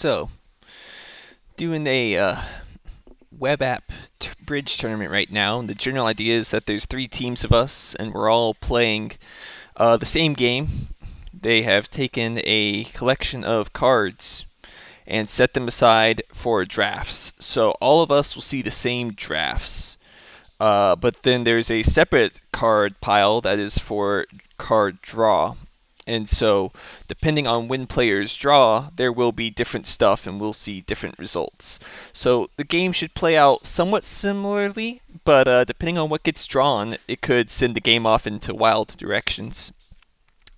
So, doing a Webapp bridge tournament right now, and the general idea is that there's 3 teams of us, and we're all playing the same game. They have taken a collection of cards and set them aside for drafts. So all of us will see the same drafts. But then there's a separate card pile that is for card draw. And so, depending on when players draw, there will be different stuff and we'll see different results. So, the game should play out somewhat similarly, but depending on what gets drawn, it could send the game off into wild directions.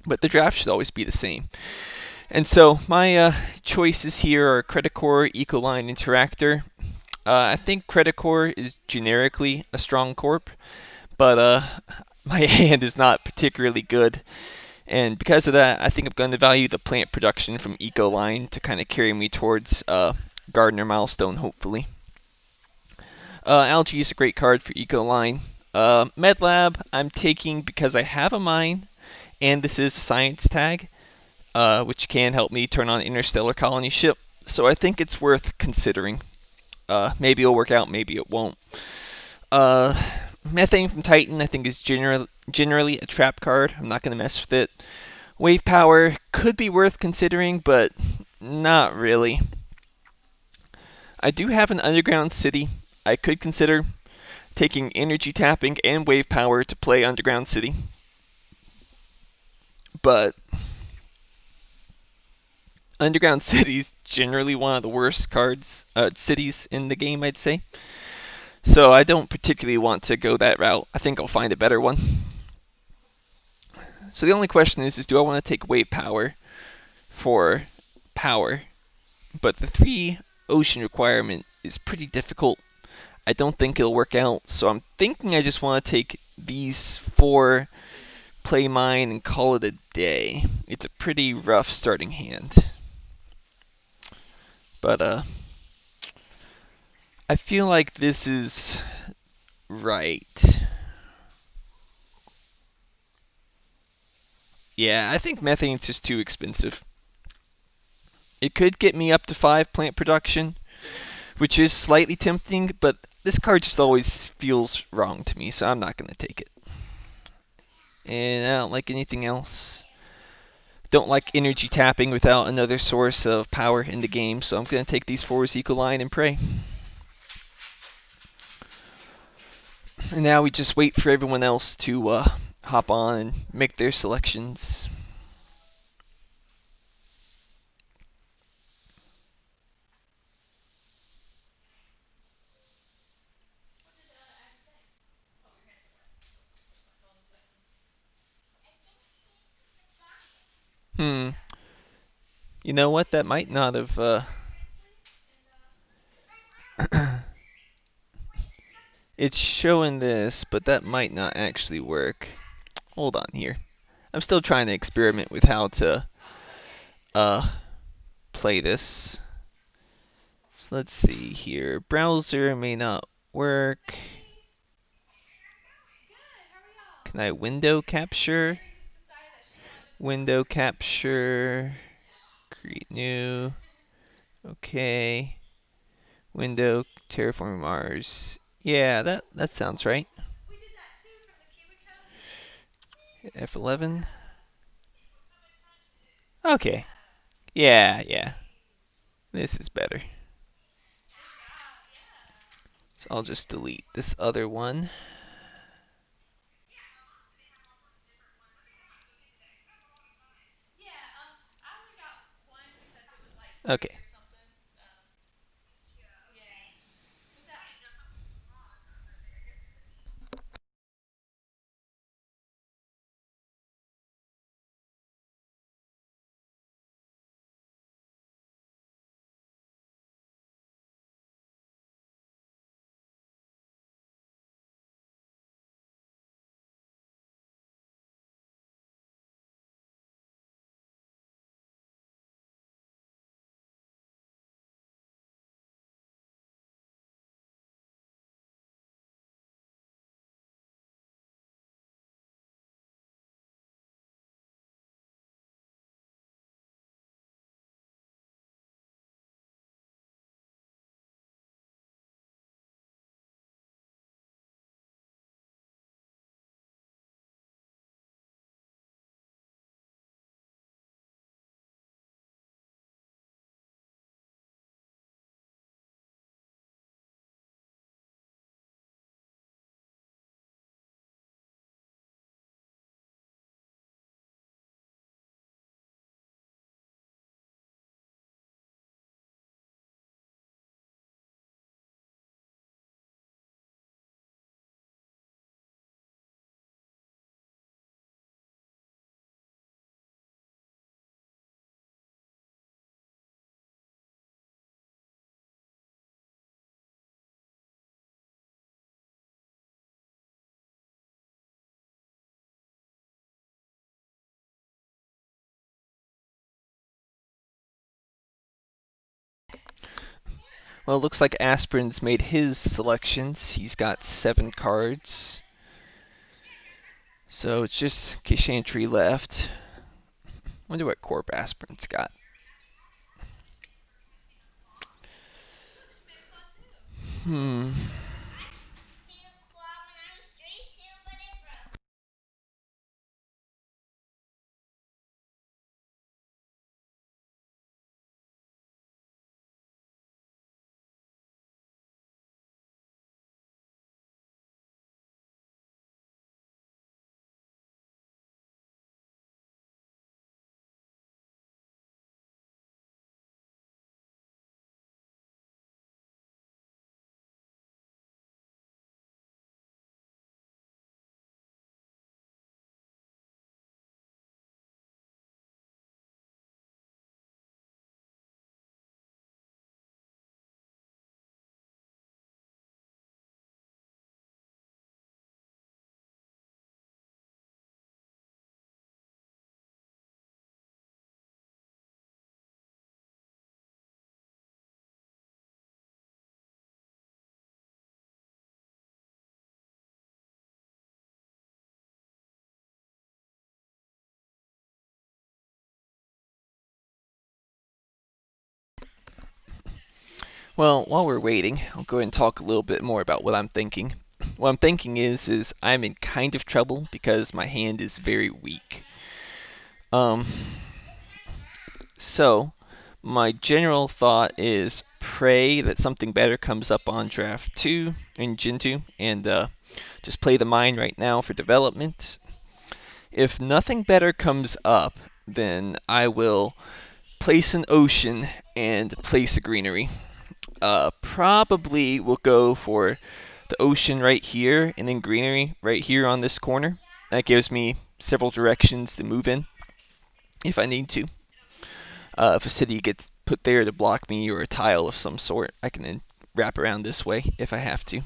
But the draft should always be the same. And so, my choices here are Credicore, Ecoline, Interactor. I think Credicore is generically a strong corp, but my hand is not particularly good. And because of that, I think I'm going to value the plant production from Ecoline to kind of carry me towards Gardener Milestone, hopefully. Algae is a great card for Ecoline. Medlab, I'm taking because I have a mine, and this is a science tag, which can help me turn on Interstellar Colony ship. So I think it's worth considering. Maybe it'll work out, maybe it won't. Uh, Methane from Titan, I think, is generally a trap card. I'm not going to mess with it. Wave Power could be worth considering, but not really. I do have an Underground City. I could consider taking Energy Tapping and Wave Power to play Underground City. But Underground City is generally one of the worst cities in the game, I'd say. So I don't particularly want to go that route. I think I'll find a better one. So the only question is do I want to take Wave Power for power? But the 3 ocean requirement is pretty difficult. I don't think it'll work out. So I'm thinking I just want to take these 4, play mine, and call it a day. It's a pretty rough starting hand. But I feel like this is right. Yeah, I think methane's just too expensive. It could get me up to 5 plant production, which is slightly tempting, but this card just always feels wrong to me, so I'm not going to take it. And I don't like anything else. Don't like energy tapping without another source of power in the game, so I'm going to take these 4s Ecoline and pray. And now we just wait for everyone else to hop on and make their selections. Hmm. You know what? That might not have. It's showing this, but that might not actually work. Hold on here. I'm still trying to experiment with how to uh, play this. So let's see here. Browser may not work. Can I window capture? Window capture. Create new. Okay. Window Terraforming Mars. Yeah, that sounds right. F11. Okay. Yeah. This is better. So I'll just delete this other one. Okay. Well, it looks like Aspirin's made his selections. He's got 7 cards. So it's just Kishantri left. Wonder what Corp Aspirin's got. Hmm. Well, while we're waiting, I'll go ahead and talk a little bit more about what I'm thinking. What I'm thinking is I'm in kind of trouble because my hand is very weak. Um, so my general thought is pray that something better comes up on draft 2 in Gen 2 and just play the mine right now for development. If nothing better comes up, then I will place an ocean and place a greenery. Probably will go for the ocean right here and then greenery right here on this corner. That gives me several directions to move in if I need to. If a city gets put there to block me or a tile of some sort, I can then wrap around this way if I have to.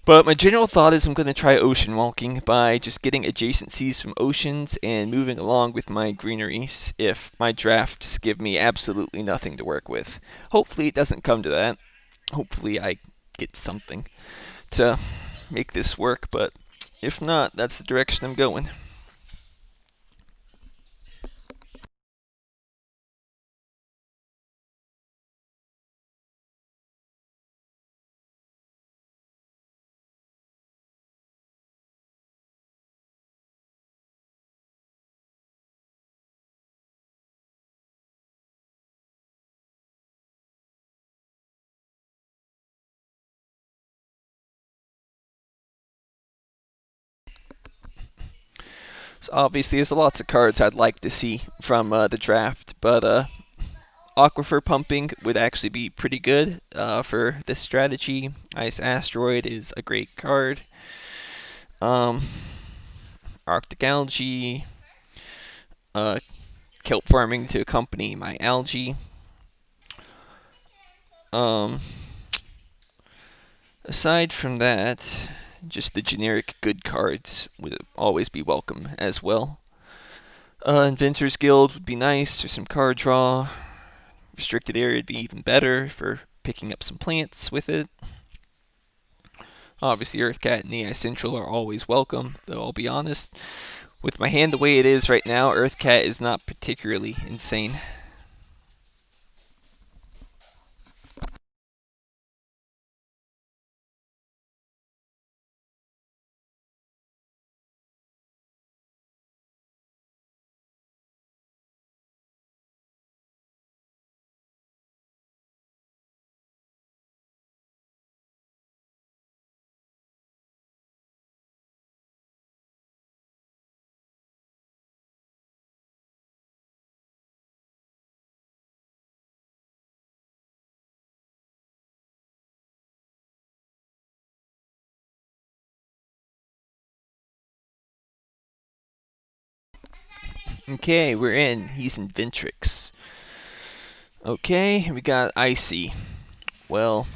But my general thought is I'm going to try ocean walking by just getting adjacencies from oceans and moving along with my greeneries if my drafts give me absolutely nothing to work with. Hopefully it doesn't come to that. Hopefully I get something to make this work, but if not, that's the direction I'm going. So obviously there's lots of cards I'd like to see from the draft, but Aquifer Pumping would actually be pretty good for this strategy. Ice Asteroid is a great card. Um, Arctic Algae, uh, Kelp Farming to accompany my algae. Um, Aside from that, just the generic good cards would always be welcome as well. Inventors Guild would be nice for some card draw. Restricted area would be even better for picking up some plants with it. Obviously, Earthcat and AI Central are always welcome, though I'll be honest, with my hand the way it is right now, Earthcat is not particularly insane. Okay, we're in. He's in Ventrix. Okay, we got Icy. Well,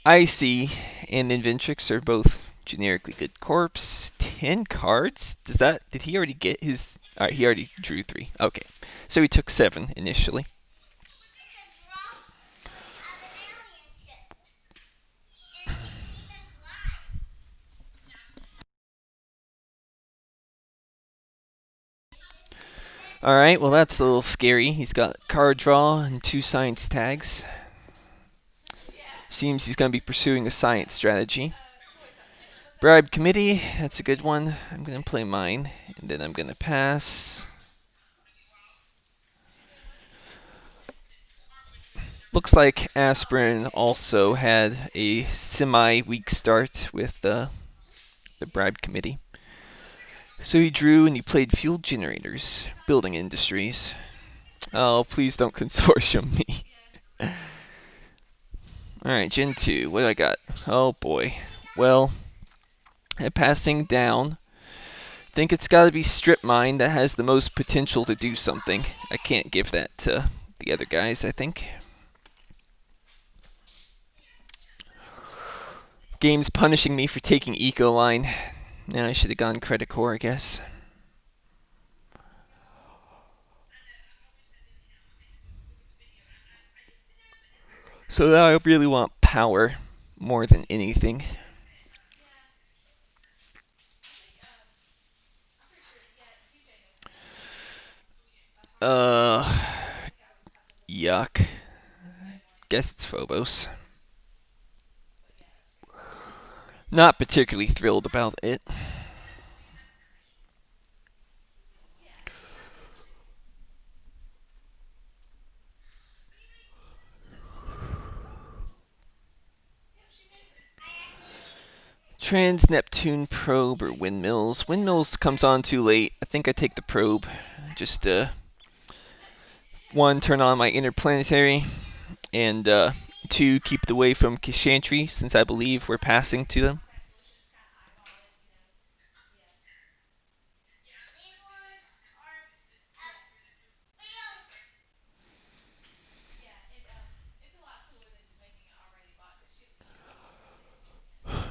Icy and Inventrix are both generically good corpse. 10 cards? Did he already get his? Alright, he already drew 3. Okay. So he took 7 initially. Alright, well that's a little scary. He's got card draw and 2 science tags. Seems he's going to be pursuing a science strategy. Bribe committee, that's a good one. I'm going to play mine, and then I'm going to pass. Looks like Aspirin also had a semi-weak start with the bribe committee. So he drew and he played fuel generators, building industries. Oh, please don't consortium me. Alright, Gen 2, what do I got? Oh boy. Well, passing down. Think it's gotta be Strip Mine that has the most potential to do something. I can't give that to the other guys, I think. Game's punishing me for taking Eco Line. Now I should have gone Credit Core, I guess. So now I really want power more than anything. Uh, Yuck. Guess it's Phobos. Not particularly thrilled about it. Trans-Neptune probe or windmills. Windmills comes on too late. I think I take the probe. Just, one, turn on my interplanetary, and, two, keep it away from Kishantri, since I believe we're passing to them.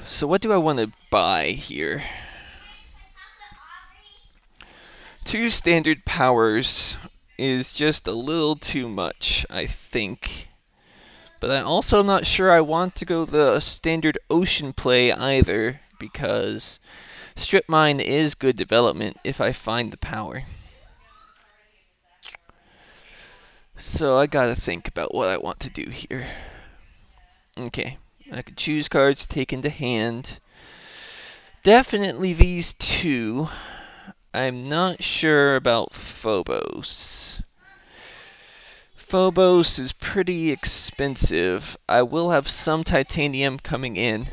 So what do I want to buy here? 2 standard powers is just a little too much, I think. But I'm also not sure I want to go the standard ocean play either, because Strip Mine is good development if I find the power. So I gotta think about what I want to do here. Okay, I could choose cards, take into hand. Definitely these two. I'm not sure about Phobos. Phobos is pretty expensive. I will have some titanium coming in.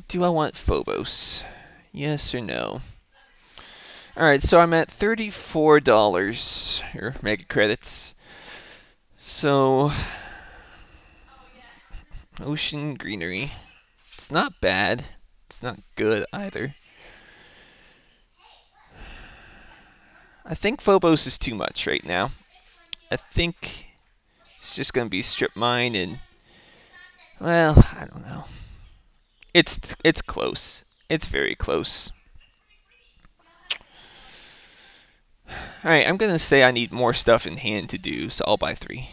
Do I want Phobos? Yes or no? Alright, so I'm at $34 or mega credits. So, ocean greenery. It's not bad. It's not good either. I think Phobos is too much right now. I think it's just going to be Strip Mine and, well, I don't know. It's close. It's very close. Alright, I'm going to say I need more stuff in hand to do, so I'll buy 3.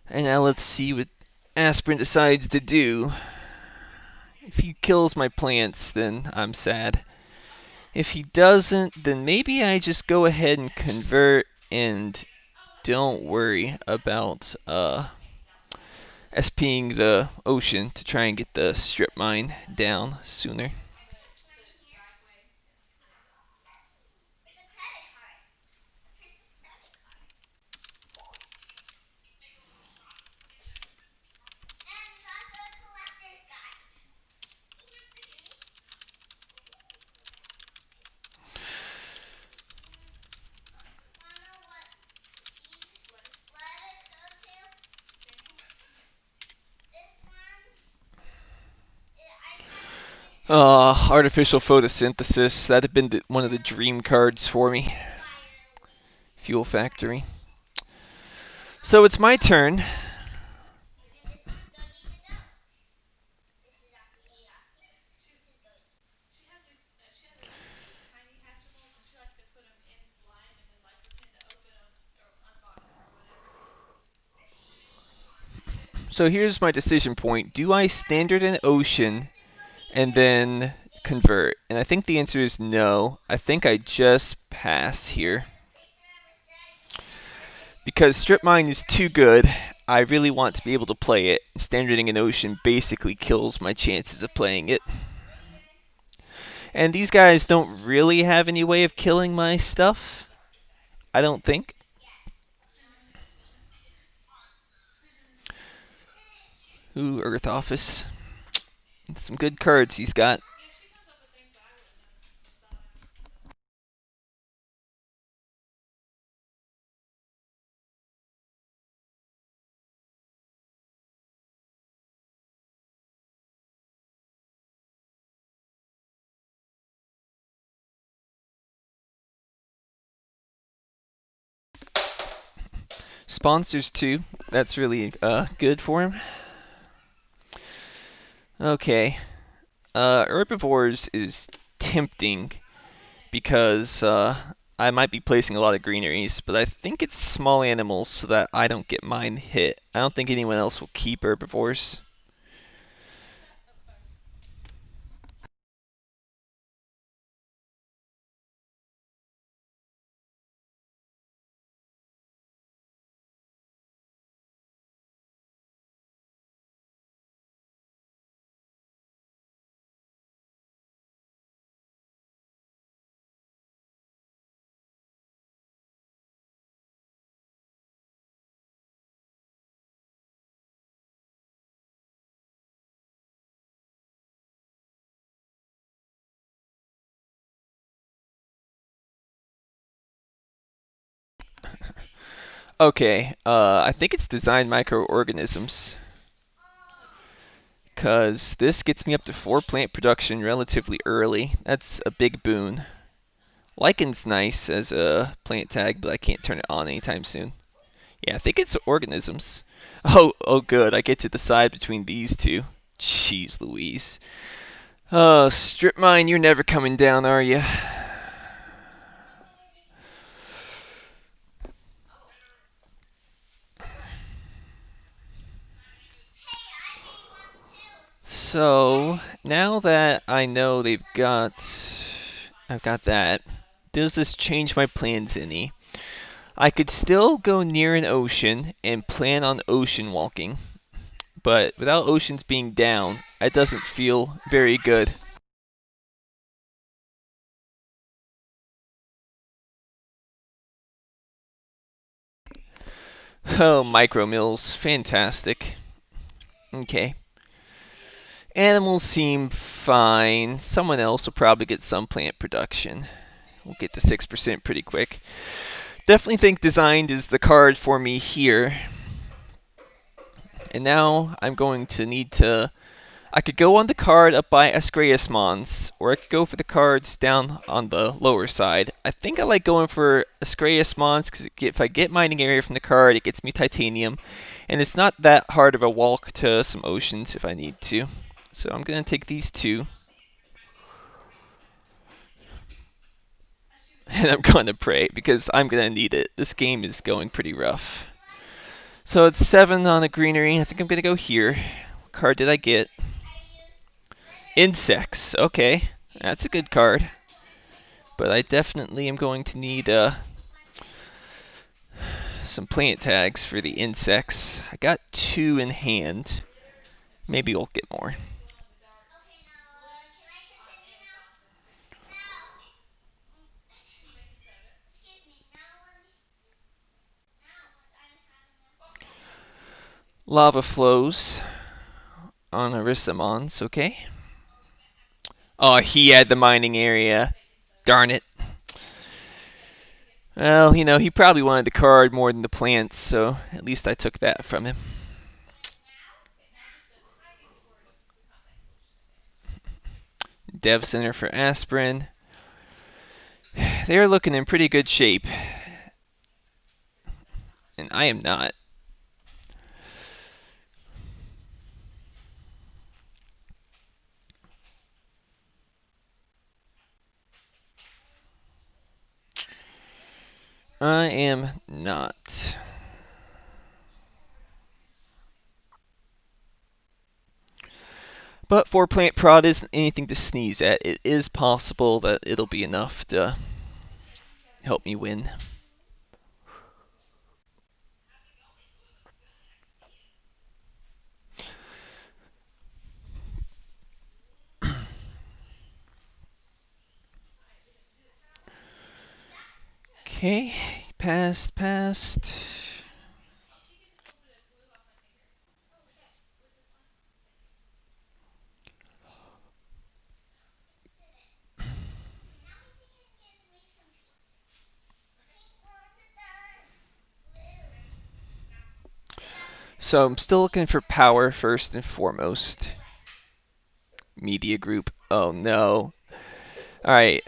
And now let's see what Aspirin decides to do. If he kills my plants, then I'm sad. If he doesn't, then maybe I just go ahead and convert and don't worry about SPing the ocean to try and get the strip mine down sooner. Artificial photosynthesis. That'd have been one of the dream cards for me. Fuel factory. So it's my turn. So here's my decision point. Do I standard an ocean and then convert? And I think the answer is no. I think I just pass here. Because strip mine is too good, I really want to be able to play it. Standarding an ocean basically kills my chances of playing it. And these guys don't really have any way of killing my stuff, I don't think. Ooh, Earth Office. Some good cards he's got. Sponsors too. That's really good for him. Okay. Herbivores is tempting because I might be placing a lot of greeneries, but I think it's small animals so that I don't get mine hit. I don't think anyone else will keep herbivores. Okay, I think it's design microorganisms. Because this gets me up to 4 plant production relatively early. That's a big boon. Lichen's nice as a plant tag, but I can't turn it on anytime soon. Yeah, I think it's organisms. Oh, good. I get to decide between these two. Jeez Louise. Oh, strip mine, you're never coming down, are you? So, now that I know I've got that, does this change my plans any? I could still go near an ocean and plan on ocean walking, but without oceans being down, it doesn't feel very good. Oh, micro mills, fantastic. Okay. Animals seem fine. Someone else will probably get some plant production. We'll get to 6% pretty quick. Definitely think designed is the card for me here. And now I'm going to need to. I could go on the card up by Ascraeusmons, or I could go for the cards down on the lower side. I think I like going for Ascraeusmons because if I get mining area from the card, it gets me titanium. And it's not that hard of a walk to some oceans if I need to. So I'm going to take these two. And I'm going to pray because I'm going to need it. This game is going pretty rough. So it's 7 on the greenery. I think I'm going to go here. What card did I get? Insects. Okay. That's a good card. But I definitely am going to need some plant tags for the insects. I got 2 in hand. Maybe we'll get more. Lava flows on Arisamons. Okay. Oh, he had the mining area. Darn it. Well, he probably wanted the card more than the plants, so at least I took that from him. Dev Center for Aspirin. They're looking in pretty good shape. And I am not. I am not. But 4 plant prod isn't anything to sneeze at. It is possible that it'll be enough to help me win. Okay, passed. So I'm still looking for power first and foremost. Media group. Oh no. Alright.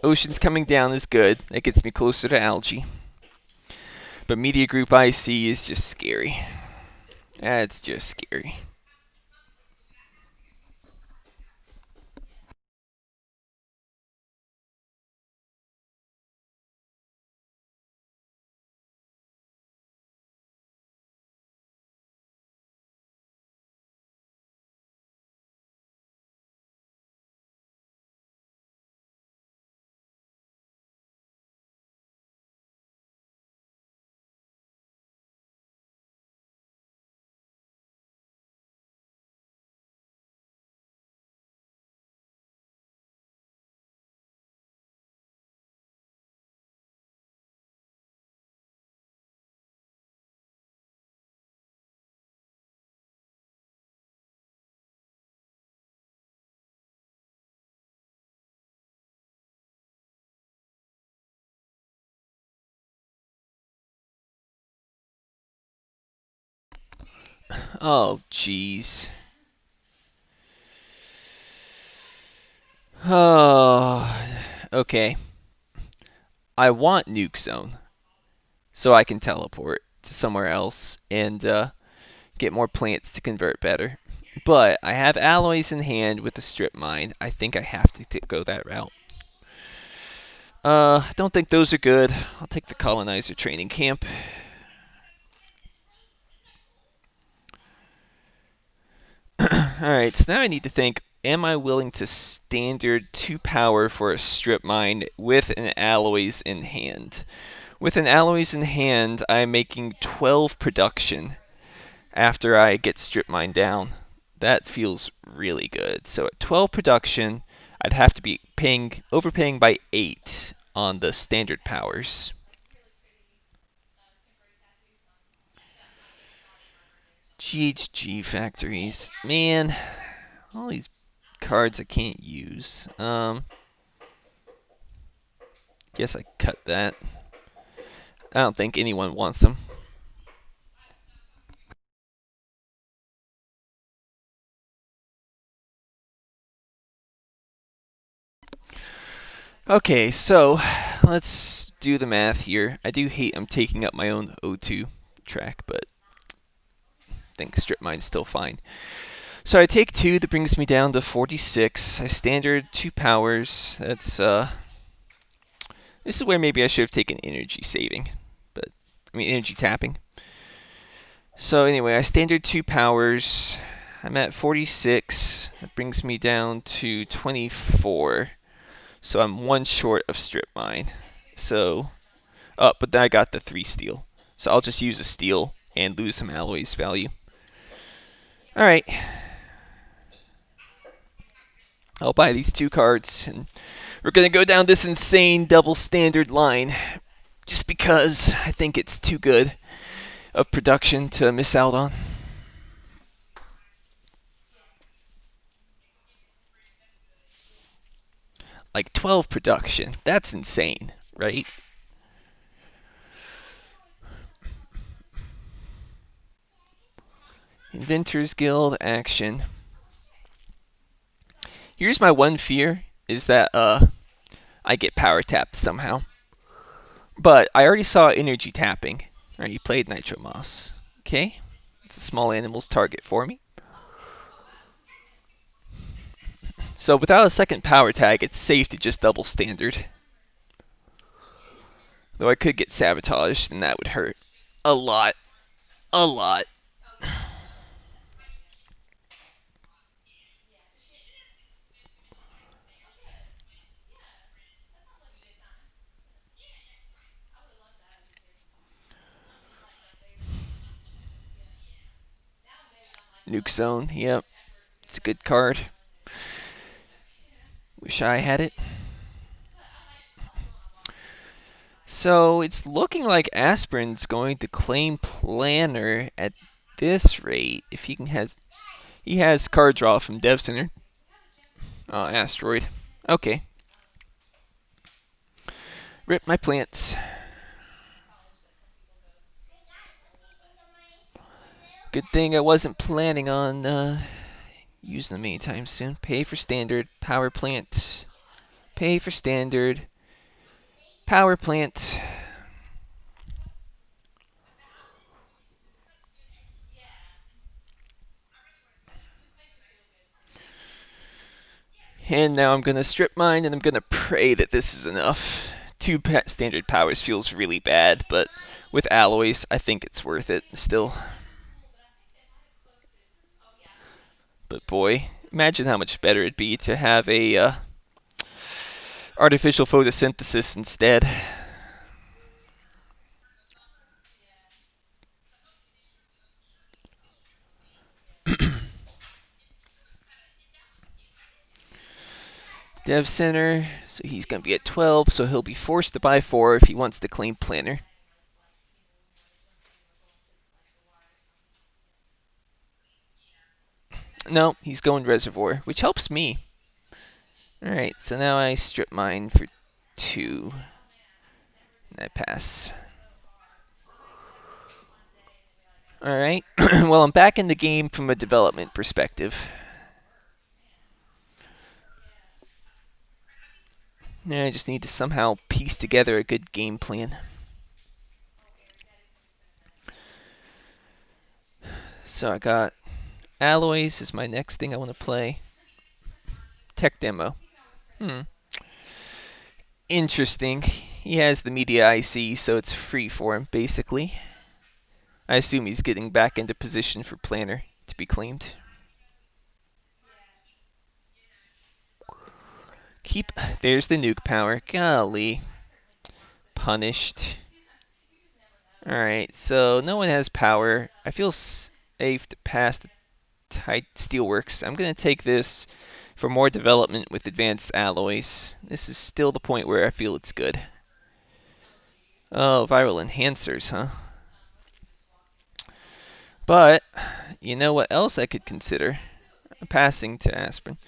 Oceans coming down is good. That gets me closer to algae. But media group IC is just scary. That's just scary. Oh, jeez. Oh, okay. I want nuke zone so I can teleport to somewhere else and get more plants to convert better. But I have alloys in hand with the strip mine. I think I have to go that route. I don't think those are good. I'll take the colonizer training camp. Alright, so now I need to think, am I willing to standard 2 power for a strip mine with an alloys in hand? With an alloys in hand, I'm making 12 production after I get strip mine down. That feels really good. So at 12 production, I'd have to be overpaying by 8 on the standard powers. GHG factories. Man, all these cards I can't use. Guess I cut that. I don't think anyone wants them. Okay, so let's do the math here. I do hate I'm taking up my own O2 track, but I think strip mine's still fine. So I take 2, that brings me down to 46. I standard 2 powers. This is where maybe I should have taken energy saving, but I mean energy tapping. So anyway, I standard 2 powers. I'm at 46. That brings me down to 24. So I'm 1 short of strip mine. So, but then I got the 3 steel. So I'll just use a steel and lose some alloys value. Alright. I'll buy these 2 cards, and we're going to go down this insane double standard line. Just because I think it's too good of production to miss out on. Like 12 production. That's insane, right? Inventors Guild action. Here's my one fear, is that I get power tapped somehow. But I already saw energy tapping. Right, he played Nitro Moss. Okay, it's a small animal's target for me. So without a second power tag, it's safe to just double standard. Though I could get sabotaged, and that would hurt. A lot. A lot. Nuke Zone, yep. It's a good card. Wish I had it. So it's looking like Aspirin's going to claim Planner at this rate. If he has card draw from Dev Center. Asteroid. Okay. Rip my plants. Good thing I wasn't planning on using them anytime soon. Pay for standard, power plant. Pay for standard, power plant. And now I'm going to strip mine, and I'm going to pray that this is enough. Two standard powers feels really bad, but with alloys, I think it's worth it still. But boy, imagine how much better it'd be to have a artificial photosynthesis instead. Dev Center, so he's going to be at 12, so he'll be forced to buy 4 if he wants to claim Planner. No, he's going Reservoir, which helps me. Alright, so now I strip mine for 2. And I pass. Alright, well, I'm back in the game from a development perspective. Now I just need to somehow piece together a good game plan. So I got Alloys is my next thing I want to play. Tech Demo. Interesting. He has the media IC, so it's free for him, basically. I assume he's getting back into position for Planner to be claimed. There's the nuke power. Golly. Punished. Alright, so no one has power. I feel safe to pass the tight steelworks. I'm going to take this for more development with advanced alloys. This is still the point where I feel it's good. Oh, viral enhancers, huh? But, you know what else I could consider? Passing to aspirin.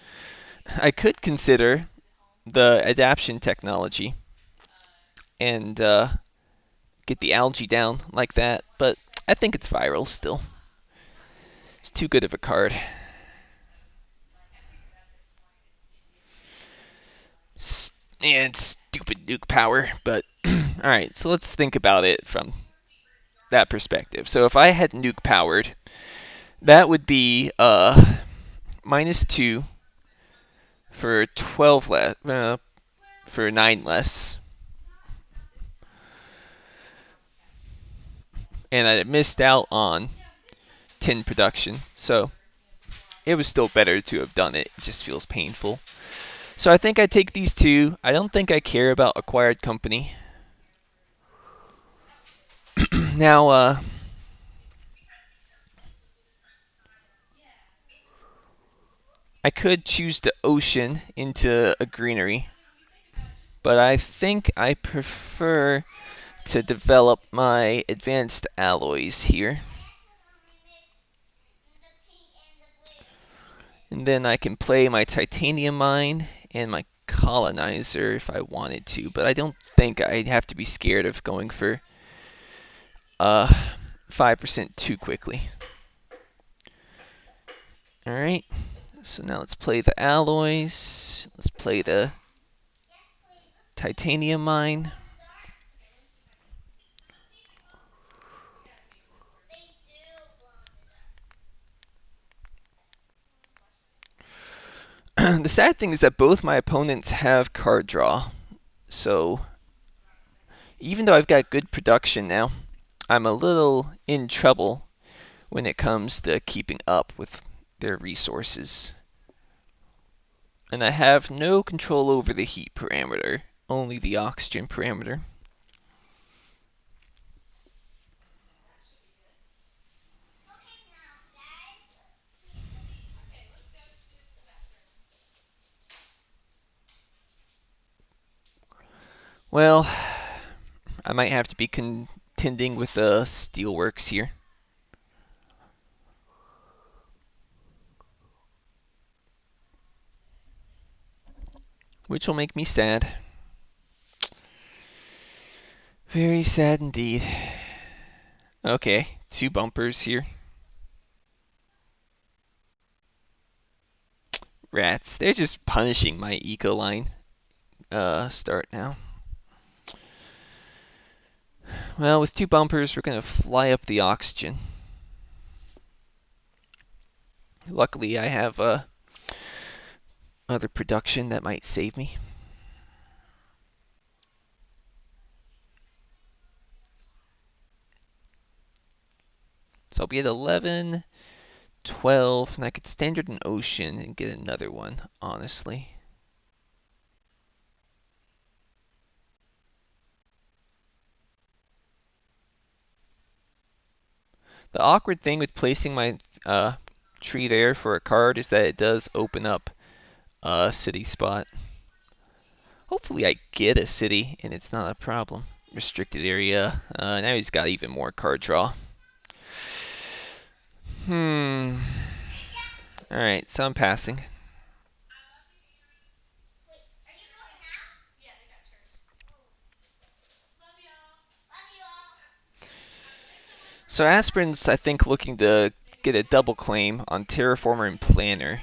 I could consider the adaption technology and get the algae down like that, but I think it's viral still. It's too good of a card. And stupid nuke power, but alright, so let's think about it from that perspective. So if I had nuke powered, that would be -2 for 12 less, for 9 less. And I missed out on 10 production, so it was still better to have done it. It just feels painful. So I think I take these two. I don't think I care about acquired company. Now, I could choose to ocean into a greenery, but I think I prefer to develop my advanced alloys here. And then I can play my titanium mine and my colonizer if I wanted to, but I don't think I'd have to be scared of going for 5% too quickly. Alright, so now let's play the alloys. Let's play the titanium mine. The sad thing is that both my opponents have card draw. So even though I've got good production now, I'm a little in trouble when it comes to keeping up with their resources. And I have no control over the heat parameter, only the oxygen parameter. Well, I might have to be contending with the steelworks here. Which will make me sad. Very sad indeed. Okay, 2 bumpers here. Rats, they're just punishing my eco line. Start now. Well, with 2 bumpers, we're gonna fly up the oxygen. Luckily, I have other production that might save me. So I'll be at 11, 12, and I could standard an ocean and get another one, honestly. The awkward thing with placing my tree there for a card is that it does open up a city spot. Hopefully I get a city and it's not a problem. Restricted area. Now he's got even more card draw. Alright, so I'm passing. So Aspirin's, I think, looking to get a double claim on Terraformer and Planner.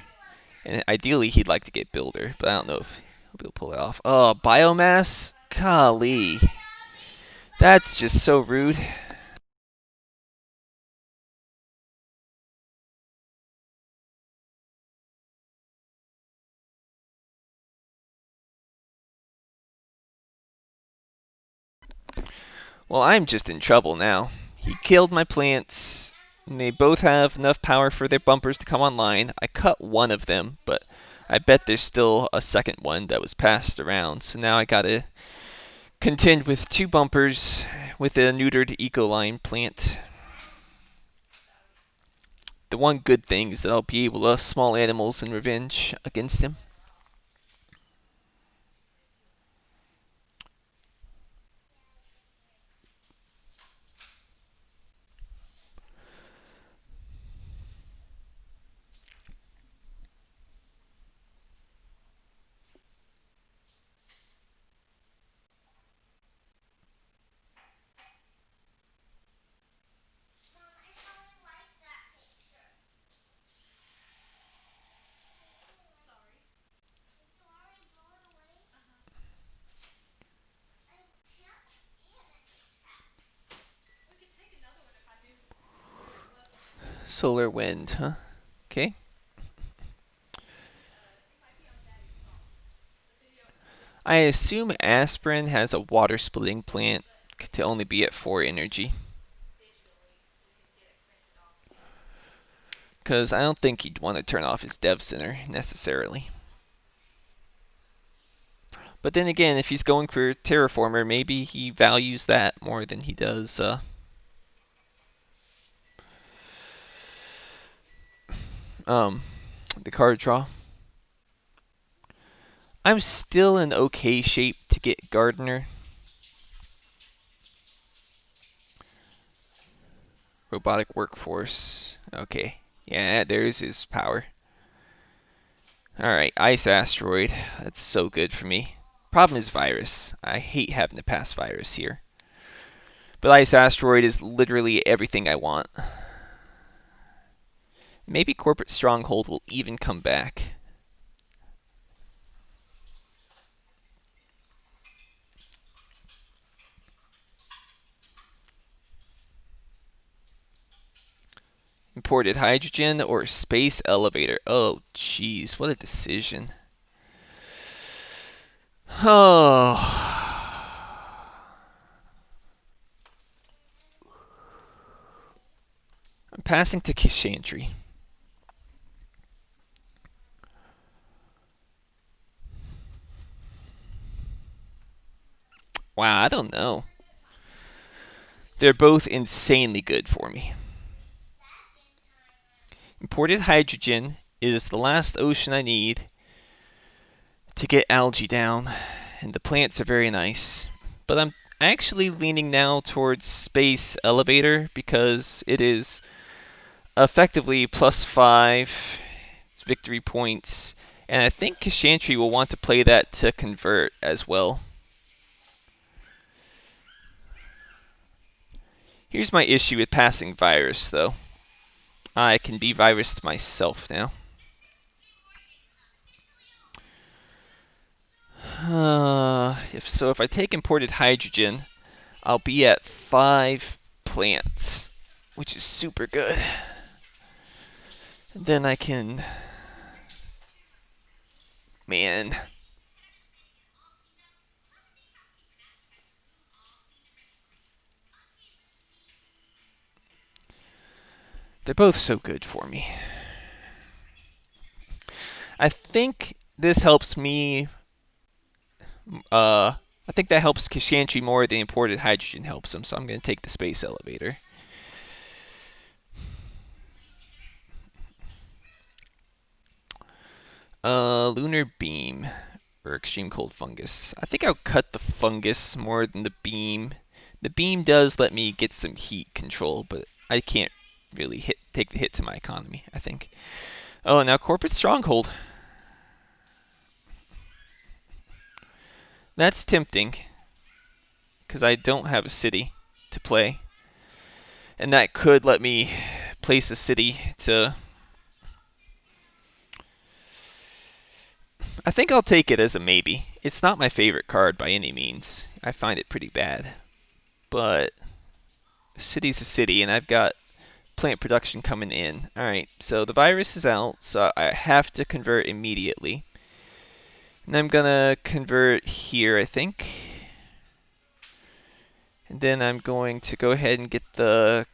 And ideally, he'd like to get Builder, but I don't know if he'll be able to pull it off. Oh, Biomass? Golly. That's just so rude. Well, I'm just in trouble now. He killed my plants, and they both have enough power for their bumpers to come online. I cut one of them, but I bet there's still a second one that was passed around. So now I gotta contend with 2 bumpers with a neutered Ecoline plant. The one good thing is that I'll be able to small animals in revenge against him. Solar wind, huh? Okay. I assume aspirin has a water splitting plant to only be at 4 energy. Because I don't think he'd want to turn off his dev center necessarily. But then again, if he's going for Terraformer, maybe he values that more than he does the card draw. I'm still in okay shape to get Gardener. Robotic workforce. Okay. Yeah, there's his power. Alright, Ice Asteroid. That's so good for me. Problem is Virus. I hate having to pass Virus here. But Ice Asteroid is literally everything I want. Maybe Corporate Stronghold will even come back. Imported hydrogen or space elevator? Oh, jeez, what a decision. Oh. I'm passing to Kishantry. Wow, I don't know. They're both insanely good for me. Imported hydrogen is the last ocean I need to get algae down, and the plants are very nice. but I'm actually leaning now towards Space Elevator because it is effectively +5. It's victory points, and I think Kashantri will want to play that to convert as well. Here's my issue with passing Virus, though. I can be virused myself now. If I take imported hydrogen, I'll be at 5 plants, which is super good. And then I can... Man. They're both so good for me. I think this helps me... I think that helps Kashantri more than imported hydrogen helps him, so I'm going to take the space elevator. Lunar beam or extreme cold fungus. I think I'll cut the fungus more than the beam. The beam does let me get some heat control, but I can't really take the hit to my economy, I think. Oh, now corporate stronghold. That's tempting, because I don't have a city to play. And that could let me place a city to... I think I'll take it as a maybe. It's not my favorite card by any means. I find it pretty bad. But a city's a city, and I've got plant production coming in. Alright, so the virus is out, so I have to convert immediately. And I'm gonna convert here, I think. And then I'm going to go ahead and get the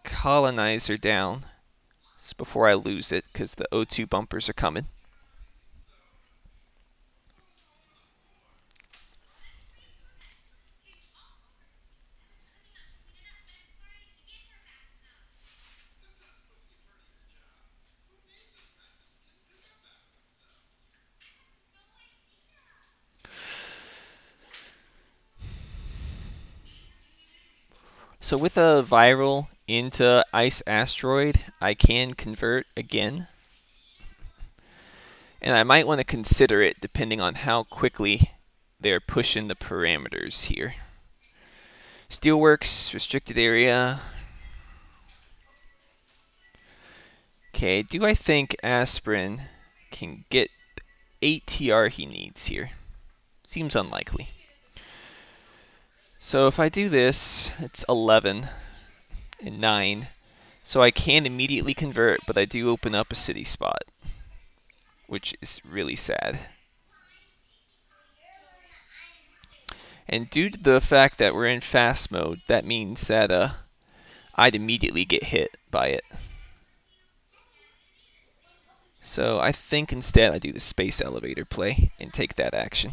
colonizer down before I lose it, because the O2 bumpers are coming. So with a viral into Ice Asteroid, I can convert again. And I might want to consider it depending on how quickly they're pushing the parameters here. Steelworks, restricted area. Okay, do I think Aspirin can get 8 TR he needs here? Seems unlikely. So if I do this, it's 11 and 9. So I can immediately convert, but I do open up a city spot, which is really sad. And due to the fact that we're in fast mode, that means that I'd immediately get hit by it. So I think instead I do the space elevator play and take that action.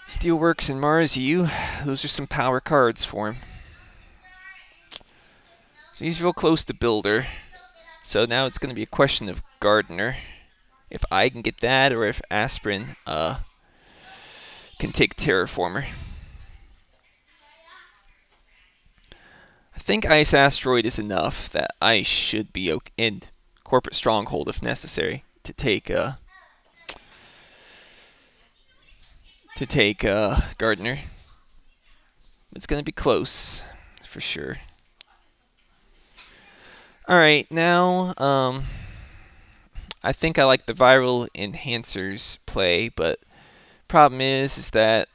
Steelworks and Mars U, those are some power cards for him. So he's real close to Builder. So now it's going to be a question of Gardener. If I can get that, or if Aspirin can take Terraformer. I think Ice Asteroid is enough that I should be okay, and Corporate Stronghold if necessary, to take Gardener. It's going to be close, for sure. Alright, now, I think I like the Viral Enhancers play, but problem is that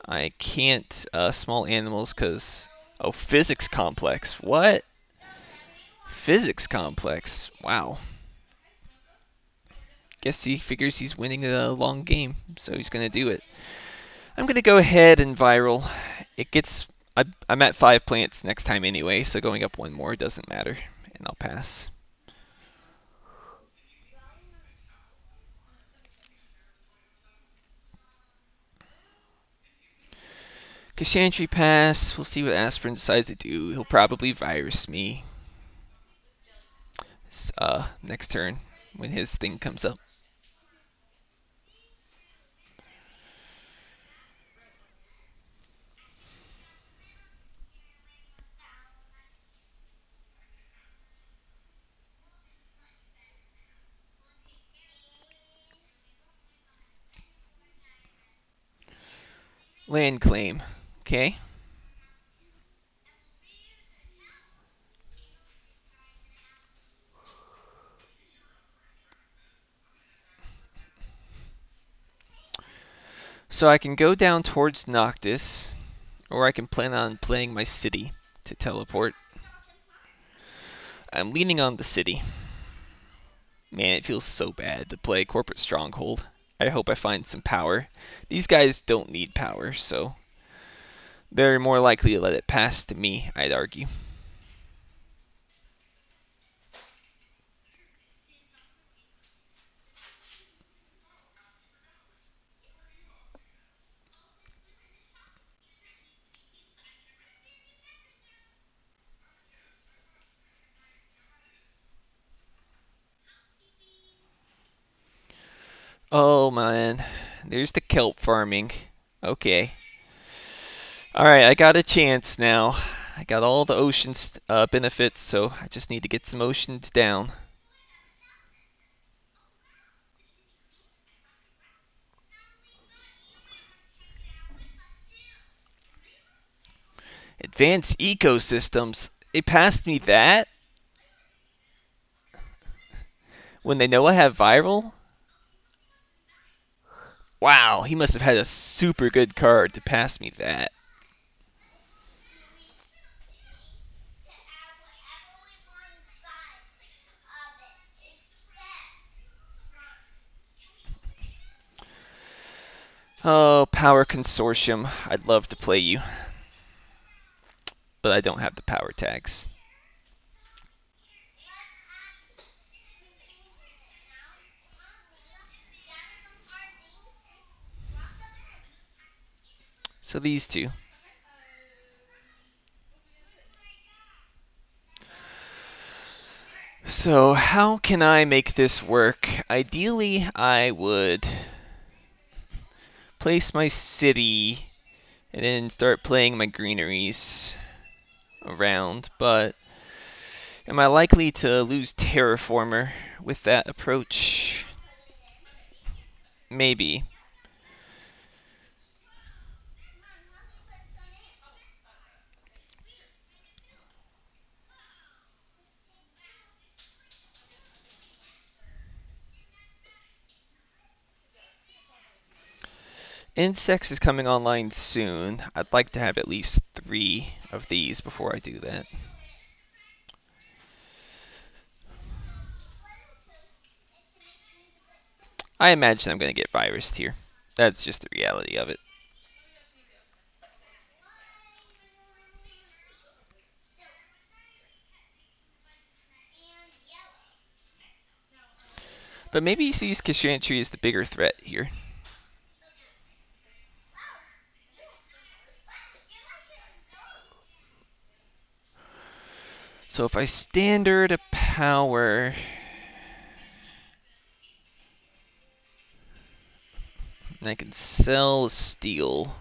I can't small animals because... Oh, Physics Complex. What? Physics Complex. Wow. Guess he figures he's winning the long game, so he's going to do it. I'm going to go ahead and Viral. It gets... I'm at 5 plants next time anyway, so going up one more doesn't matter, and I'll pass. Kashantri pass. We'll see what Aspirin decides to do. He'll probably virus me. Next turn when his thing comes up. Land claim. Okay. So I can go down towards Noctis, or I can plan on playing my city to teleport. I'm leaning on the city. Man, it feels so bad to play Corporate Stronghold. I hope I find some power. These guys don't need power, so they're more likely to let it pass to me, I'd argue. Oh man, there's the kelp farming. Okay. Alright, I got a chance now. I got all the oceans benefits, so I just need to get some oceans down. Advanced ecosystems. They passed me that? When they know I have viral? Wow, he must have had a super good card to pass me that. Oh, Power Consortium. I'd love to play you. But I don't have the power tags. So these two. So how can I make this work? Ideally, I would place my city and then start playing my greeneries around, but am I likely to lose Terraformer with that approach? Maybe. Insects is coming online soon. I'd like to have at least 3 of these before I do that. I imagine I'm going to get virused here. That's just the reality of it. But maybe he sees Kashantri as the bigger threat here. So if I standard a power, and I can sell steel.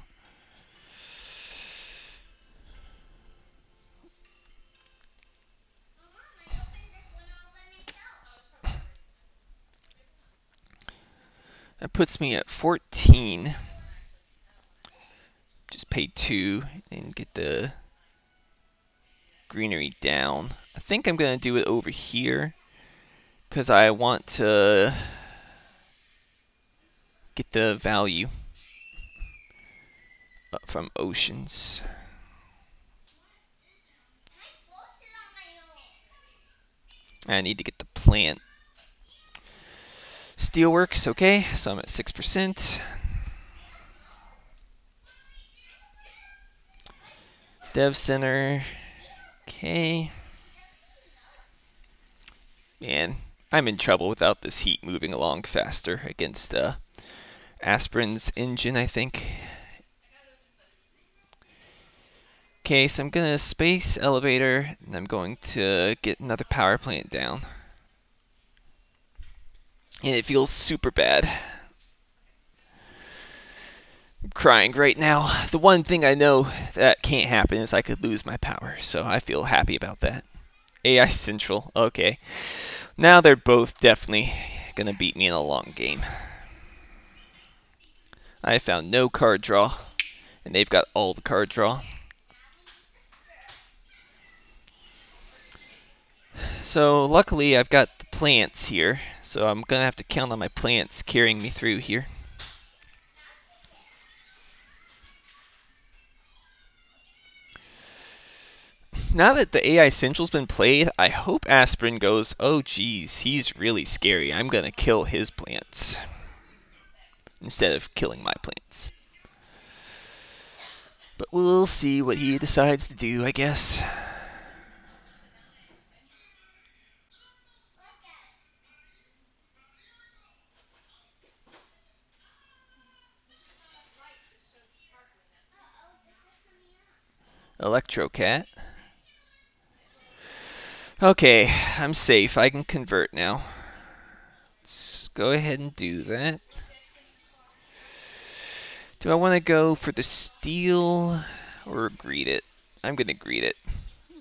That puts me at 14. Just pay 2 and get the greenery down. I think I'm going to do it over here because I want to get the value from oceans. I need to get the plant. Steelworks, okay, so I'm at 6%. Dev Center, okay. Man, I'm in trouble without this heat moving along faster against Aspirin's engine, I think. Okay, so I'm gonna space elevator, and I'm going to get another power plant down. And it feels super bad. I'm crying right now. The one thing I know that can't happen is I could lose my power, so I feel happy about that. AI Central, okay. Now they're both definitely gonna beat me in a long game. I found no card draw, and they've got all the card draw. So luckily I've got the plants here, so I'm gonna have to count on my plants carrying me through here. Now that the AI Central's been played, I hope Aspirin goes, oh geez, he's really scary. I'm gonna kill his plants instead of killing my plants. But we'll see what he decides to do, I guess. Electrocat. Okay, I'm safe. I can convert now. Let's go ahead and do that. Do I want to go for the steel or greet it? I'm going to greet it.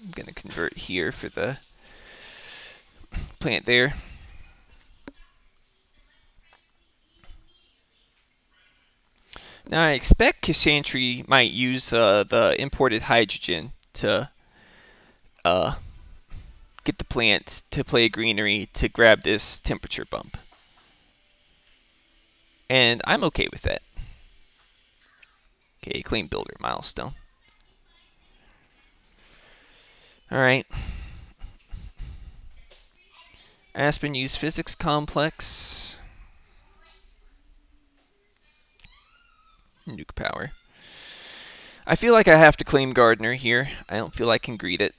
I'm going to convert here for the plant there. Now I expect Kashantri might use the imported hydrogen to uh, get the plants to play greenery to grab this temperature bump. And I'm okay with that. Okay, claim builder milestone. Alright. Aspen use physics complex. Nuke power. I feel like I have to claim Gardener here. I don't feel I can greet it.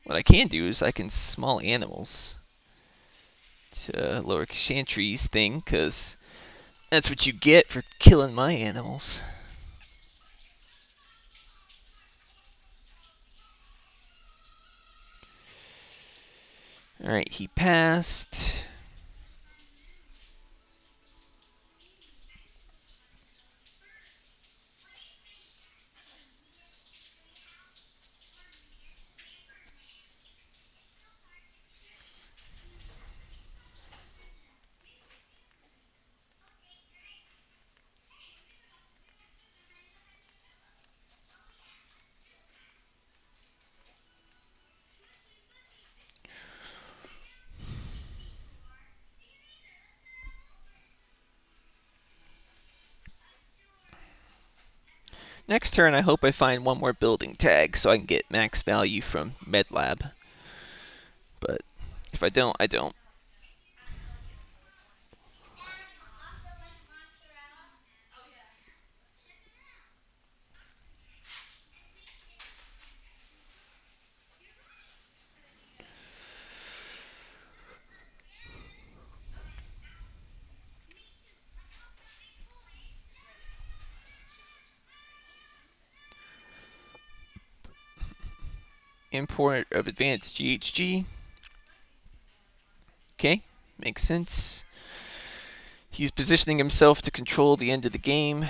What I can do is I can small animals to lower Kashantri's thing, because that's what you get for killing my animals. Alright, he passed. Next turn, I hope I find one more building tag so I can get max value from MedLab. But if I don't, I don't. Import of advanced GHG. Okay, makes sense. He's positioning himself to control the end of the game.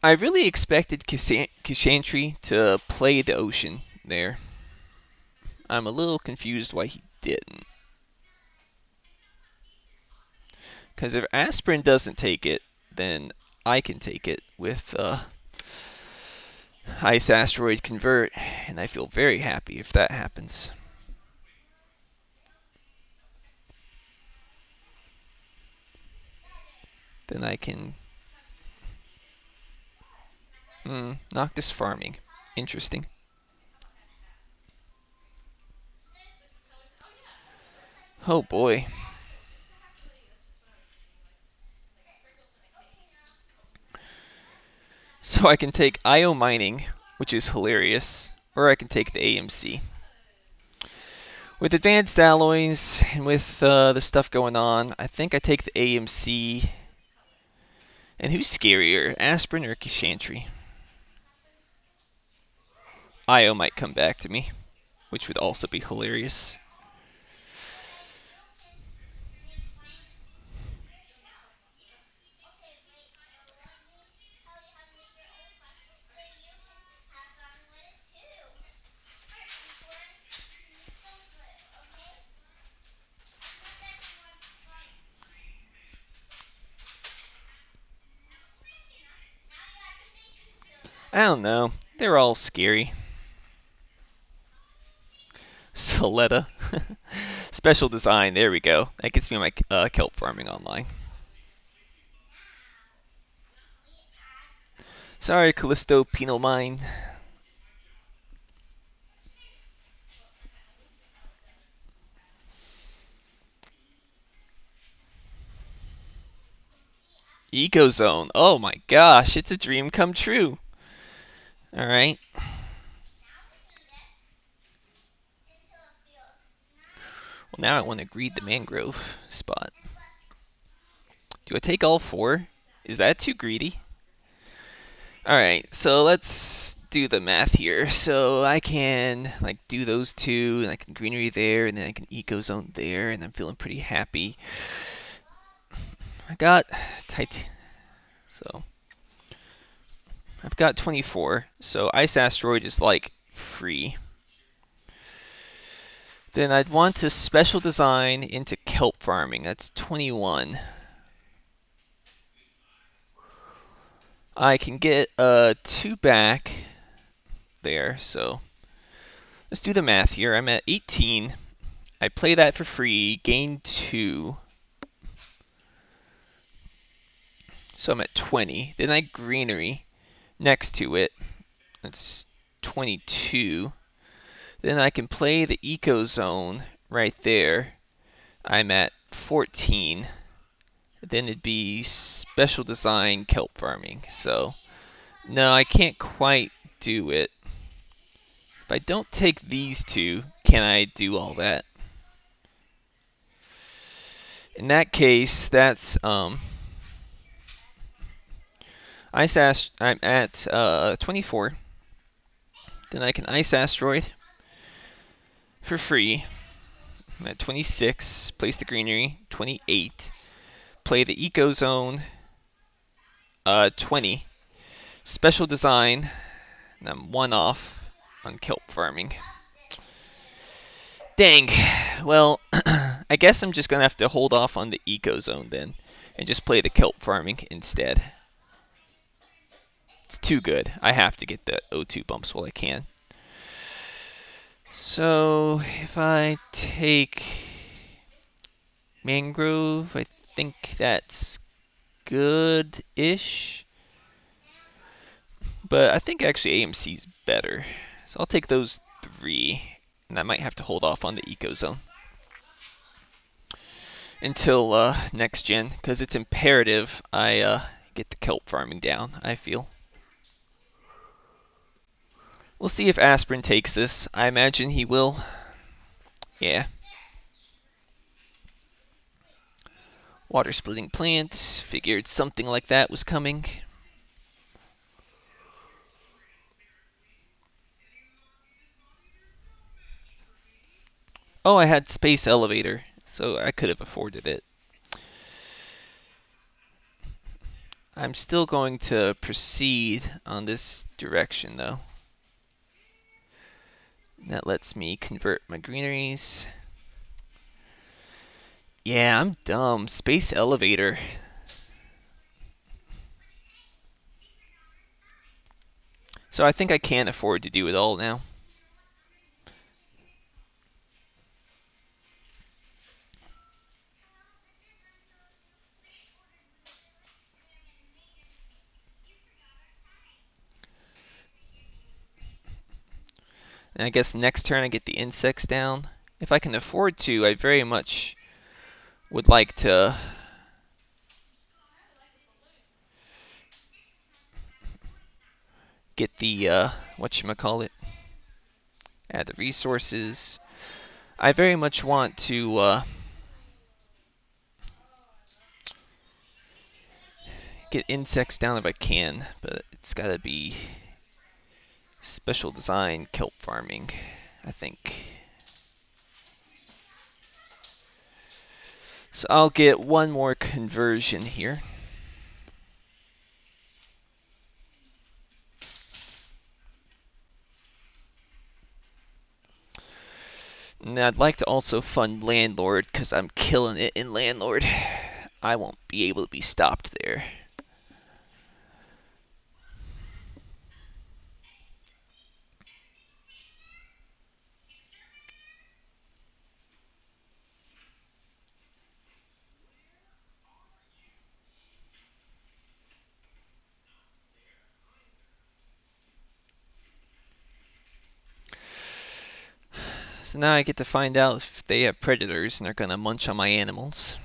I really expected Kashantri to play the ocean there. I'm a little confused why he didn't. Because if Aspirin doesn't take it, then I can take it with Ice Asteroid Convert, and I feel very happy if that happens. Then I can Noctis farming. Interesting. Oh boy. So I can take IO mining, which is hilarious, or I can take the AMC. With advanced alloys and with the stuff going on, I think I take the AMC. And who's scarier, Aspirin or Kishantry? Io might come back to me, which would also be hilarious. I don't know. They're all scary. Soletta. Special design. There we go. That gets me my kelp farming online. Sorry, Callisto Penal Mine. Ecozone. Oh my gosh, it's a dream come true. Alright. Well, now I want to greed the mangrove spot. Do I take all 4? Is that too greedy? Alright, so let's do the math here. So I can like do those 2, and I can greenery there, and then I can ecozone there, and I'm feeling pretty happy. I got tight. So I've got 24. So Ice Asteroid is like free. Then I'd want to special design into kelp farming. That's 21. I can get 2 back there. So let's do the math here. I'm at 18. I play that for free, gain 2. So I'm at 20. Then I greenery next to it. That's 22. Then I can play the eco zone right there. I'm at 14. Then it'd be special design kelp farming. So no, I can't quite do it. If I don't take these 2, can I do all that? In that case, that's I'm at 24. Then I can Ice Asteroid for free. I'm at 26. Place the greenery. 28. Play the Eco Zone. 20. Special design. And I'm 1 off on kelp farming. Dang. Well, I guess I'm just going to have to hold off on the Eco Zone then. And just play the kelp farming instead. It's too good. I have to get the O2 bumps while I can. So if I take mangrove, I think that's good-ish. But I think actually AMC's better. So I'll take those 3. And I might have to hold off on the eco zone until next gen, because it's imperative I get the kelp farming down, I feel. We'll see if Aspirin takes this. I imagine he will. Yeah. Water splitting plant. Figured something like that was coming. Oh, I had space elevator, so I could have afforded it. I'm still going to proceed on this direction though. That lets me convert my greeneries. Yeah, I'm dumb. Space elevator. So I think I can't afford to do it all now. And I guess next turn I get the insects down. If I can afford to, I very much would like to get the whatchamacallit, add the resources. I very much want to get insects down if I can, but it's gotta be special design kelp farming, I think. So I'll get one more conversion here. And I'd like to also fund Landlord because I'm killing it in Landlord. I won't be able to be stopped there. So now I get to find out if they have predators and they're gonna munch on my animals.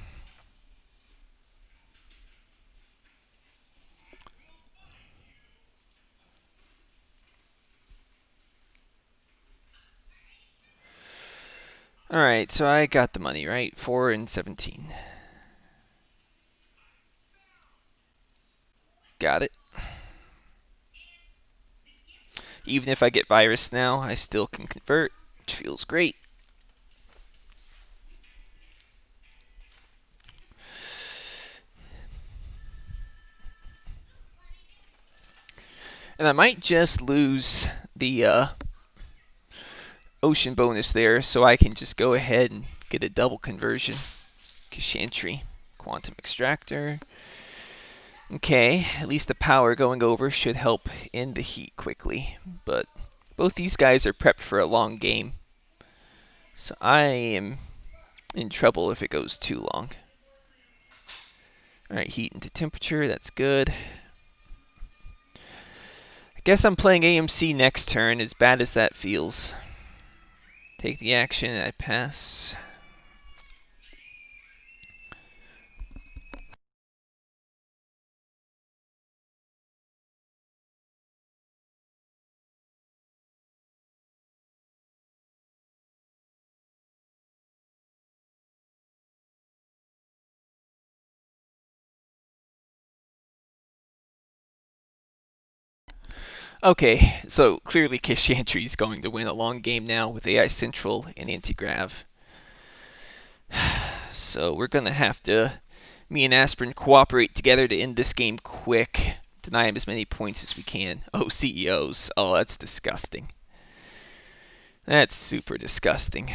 Alright, so I got the money, right? 4 and 17. Got it. Even if I get virus now, I still can convert, which feels great. And I might just lose the ocean bonus there, so I can just go ahead and get a double conversion. Kashantry, quantum extractor. Okay, at least the power going over should help end the heat quickly. But both these guys are prepped for a long game. So I am in trouble if it goes too long. Alright, heat into temperature, that's good. I guess I'm playing AMC next turn, as bad as that feels. Take the action and I pass. Okay, so clearly Kishantri is going to win a long game now with AI Central and Anti-Grav. So we're going to have to, me and Aspirin, cooperate together to end this game quick. Deny him as many points as we can. Oh, CEOs. Oh, that's disgusting. That's super disgusting.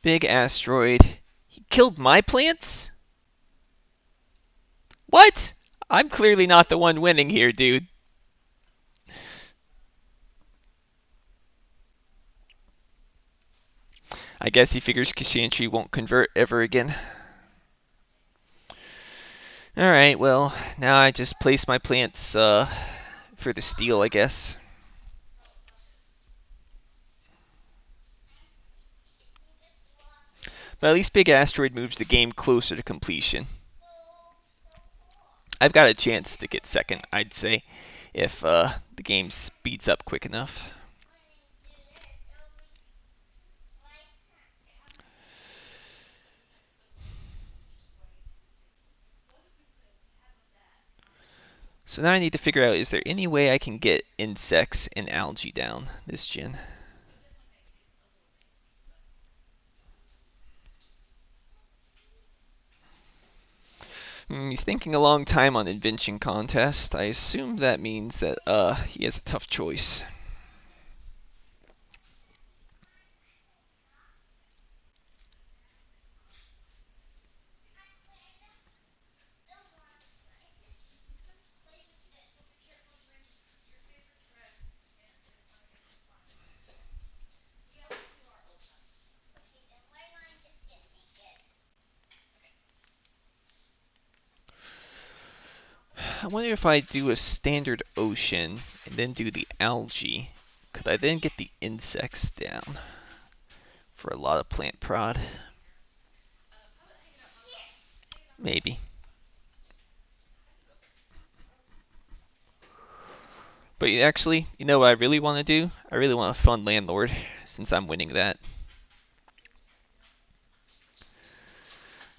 Big asteroid. He killed my plants? What? I'm clearly not the one winning here, dude. I guess he figures Kishantri won't convert ever again. Alright, well, now I just place my plants for the steal, I guess. But at least Big Asteroid moves the game closer to completion. I've got a chance to get second, I'd say, if the game speeds up quick enough. So now I need to figure out, is there any way I can get insects and algae down this gen? He's thinking a long time on invention contest. I assume that means that he has a tough choice. I wonder if I do a standard ocean and then do the algae, could I then get the insects down for a lot of plant prod? Maybe. But actually, you know what I really want to do? I really want to fund Landlord, since I'm winning that.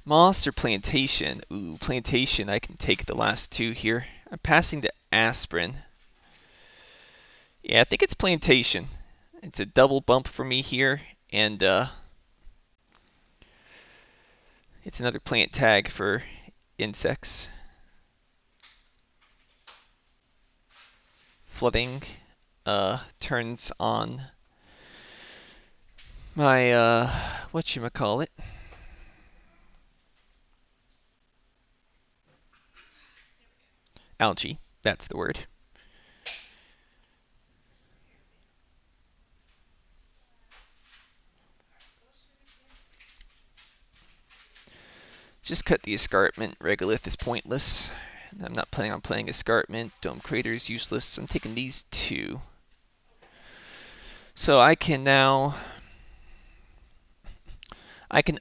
Moss or Plantation? Ooh, Plantation, I can take the last two here. I'm passing to Aspirin. Yeah, I think it's Plantation. It's a double bump for me here, and it's another plant tag for insects. Flooding turns on my whatchamacallit. Algae, that's the word. Just cut the escarpment. Regolith is pointless. I'm not planning on playing escarpment. Dome Crater is useless. So I'm taking these two. So I can now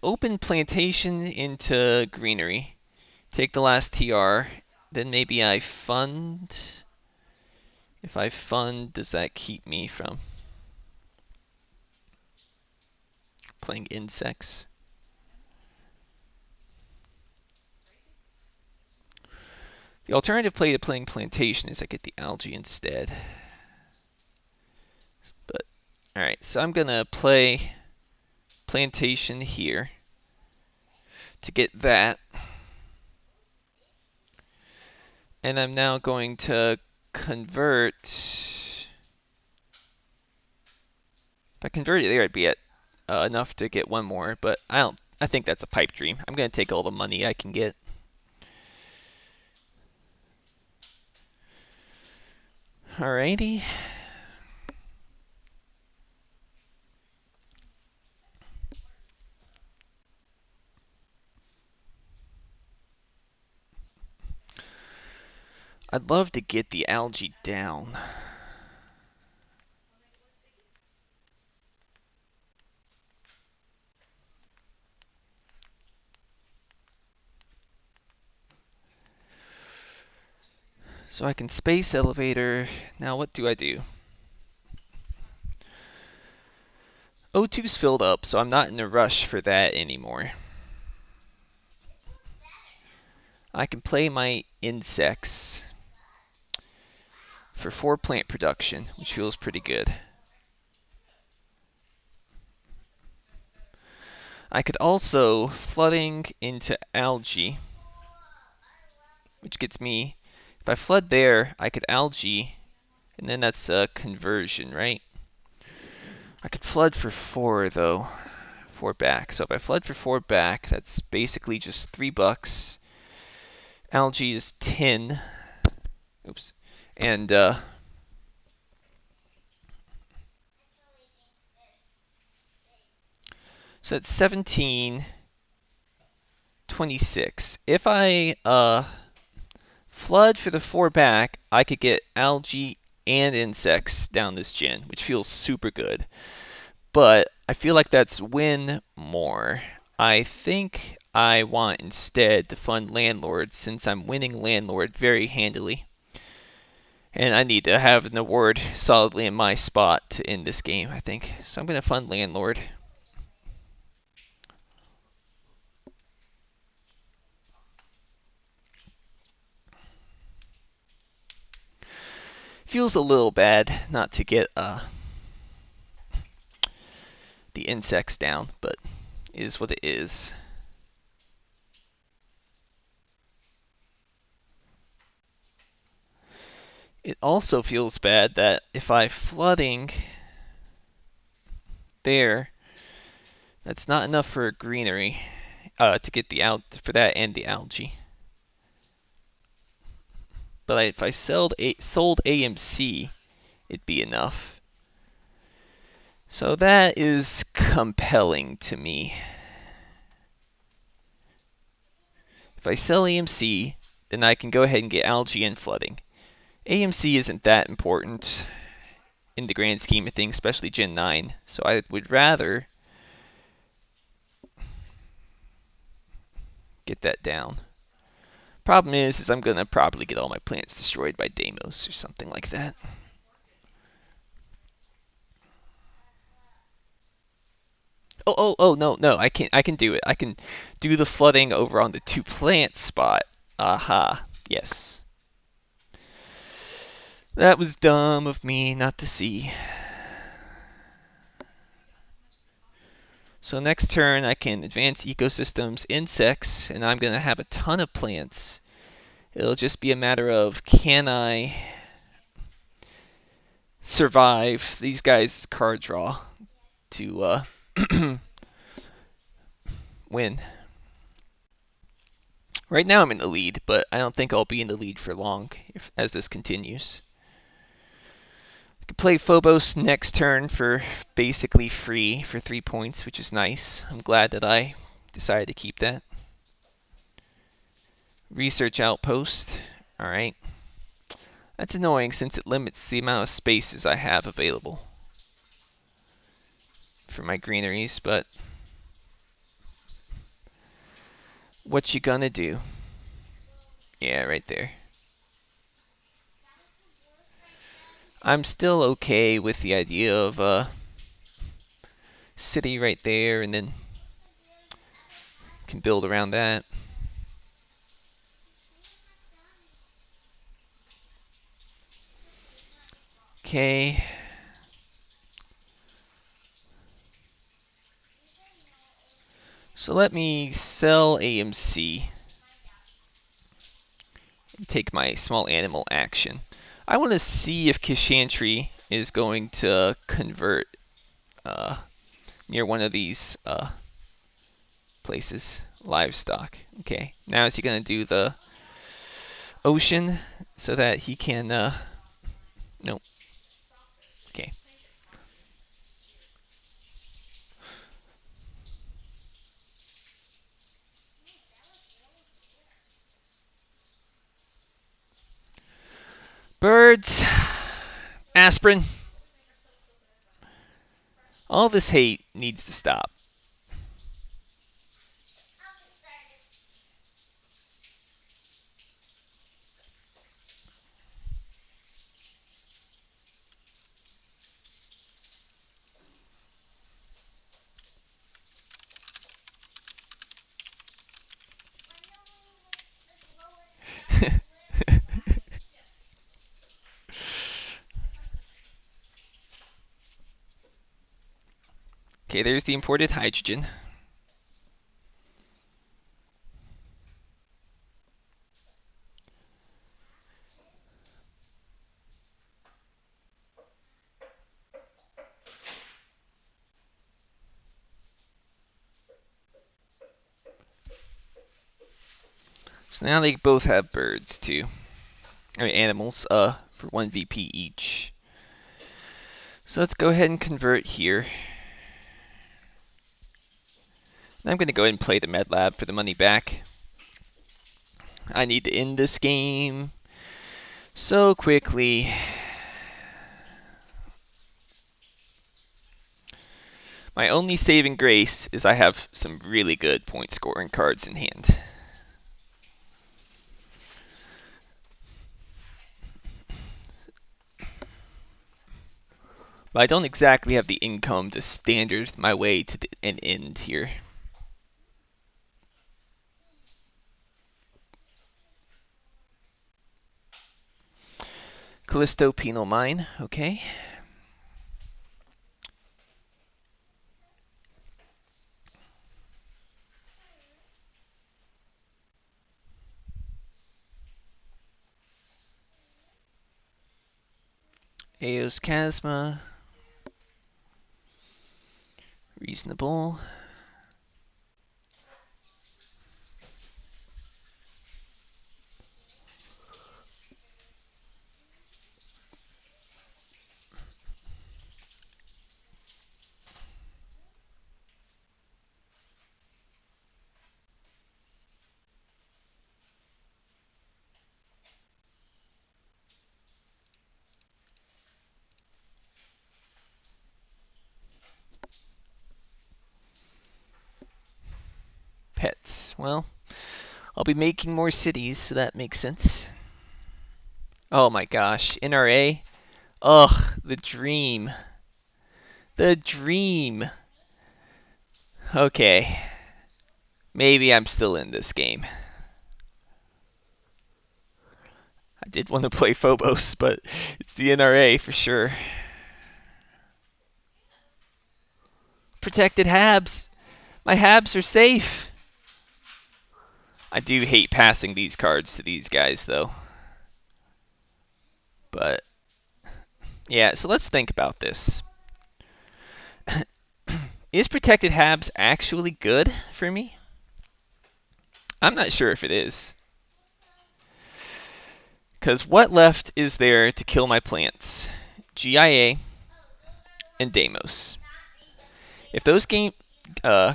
open Plantation into Greenery, take the last TR, then maybe I fund. If I fund, does that keep me from playing insects? The alternative play to playing Plantation is I get the algae instead. But, alright, so I'm gonna play Plantation here to get that. And I'm now going to convert. If I convert it there, I'd be at enough to get one more, but I think that's a pipe dream. I'm gonna take all the money I can get. Alrighty. I'd love to get the algae down. So I can space elevator. Now what do I do? O2's filled up, so I'm not in a rush for that anymore. I can play my insects for 4 plant production, which feels pretty good. I could also flooding into algae, which gets me, if I flood there, I could algae, and then that's a conversion, right? I could flood for 4 though, 4 back. So if I flood for 4 back, that's basically just $3. Algae is 10. Oops. And so it's 17, 26. If I flood for the 4 back, I could get algae and insects down this gen, which feels super good. But I feel like that's win more. I think I want instead to fund Landlord, since I'm winning Landlord very handily. And I need to have an award solidly in my spot to end this game, I think. So I'm going to fund Landlord. Feels a little bad not to get the insects down, but it is what it is. It also feels bad that if I flooding there, that's not enough for Greenery to get the for that and the algae. But if I sold AMC, it'd be enough. So that is compelling to me. If I sell AMC, then I can go ahead and get algae and flooding. AMC isn't that important in the grand scheme of things, especially Gen 9. So I would rather get that down. Problem is I'm gonna probably get all my plants destroyed by Deimos or something like that. Oh, no, I can do it. I can do the flooding over on the 2 plant spot. Aha, yes. That was dumb of me not to see. So next turn I can advance ecosystems, insects, and I'm going to have a ton of plants. It'll just be a matter of, can I survive these guys' card draw to win. Right now I'm in the lead, but I don't think I'll be in the lead for long as this continues. I can play Phobos next turn for basically free for 3 points, which is nice. I'm glad that I decided to keep that. Research Outpost. Alright. That's annoying since it limits the amount of spaces I have available for my greeneries, but what you gonna do? Yeah, right there. I'm still okay with the idea of a city right there, and then can build around that. Okay. So let me sell AMC and take my small animal action. I want to see if Kishantri is going to convert near one of these places. Livestock. Okay. Now is he going to do the ocean so that he can... nope. Okay. Birds. Aspirin. All this hate needs to stop. Okay, there's the imported hydrogen. So now they both have birds too. I mean animals, for 1 VP each. So let's go ahead and convert here. I'm going to go ahead and play the Med Lab for the money back. I need to end this game so quickly. My only saving grace is I have some really good point scoring cards in hand. But I don't exactly have the income to standard my way to an end here. Callisto Penal Mine, okay. Eos Chasma. Reasonable. Well, I'll be making more cities, so that makes sense. Oh my gosh, NRA? Ugh, the dream. The dream. Okay. Maybe I'm still in this game. I did want to play Phobos, but it's the NRA for sure. Protected Habs. My Habs are safe. I do hate passing these cards to these guys, though. But, yeah, so let's think about this. Is Protected Habs actually good for me? I'm not sure if it is. Because what left is there to kill my plants? GIA and Deimos. If those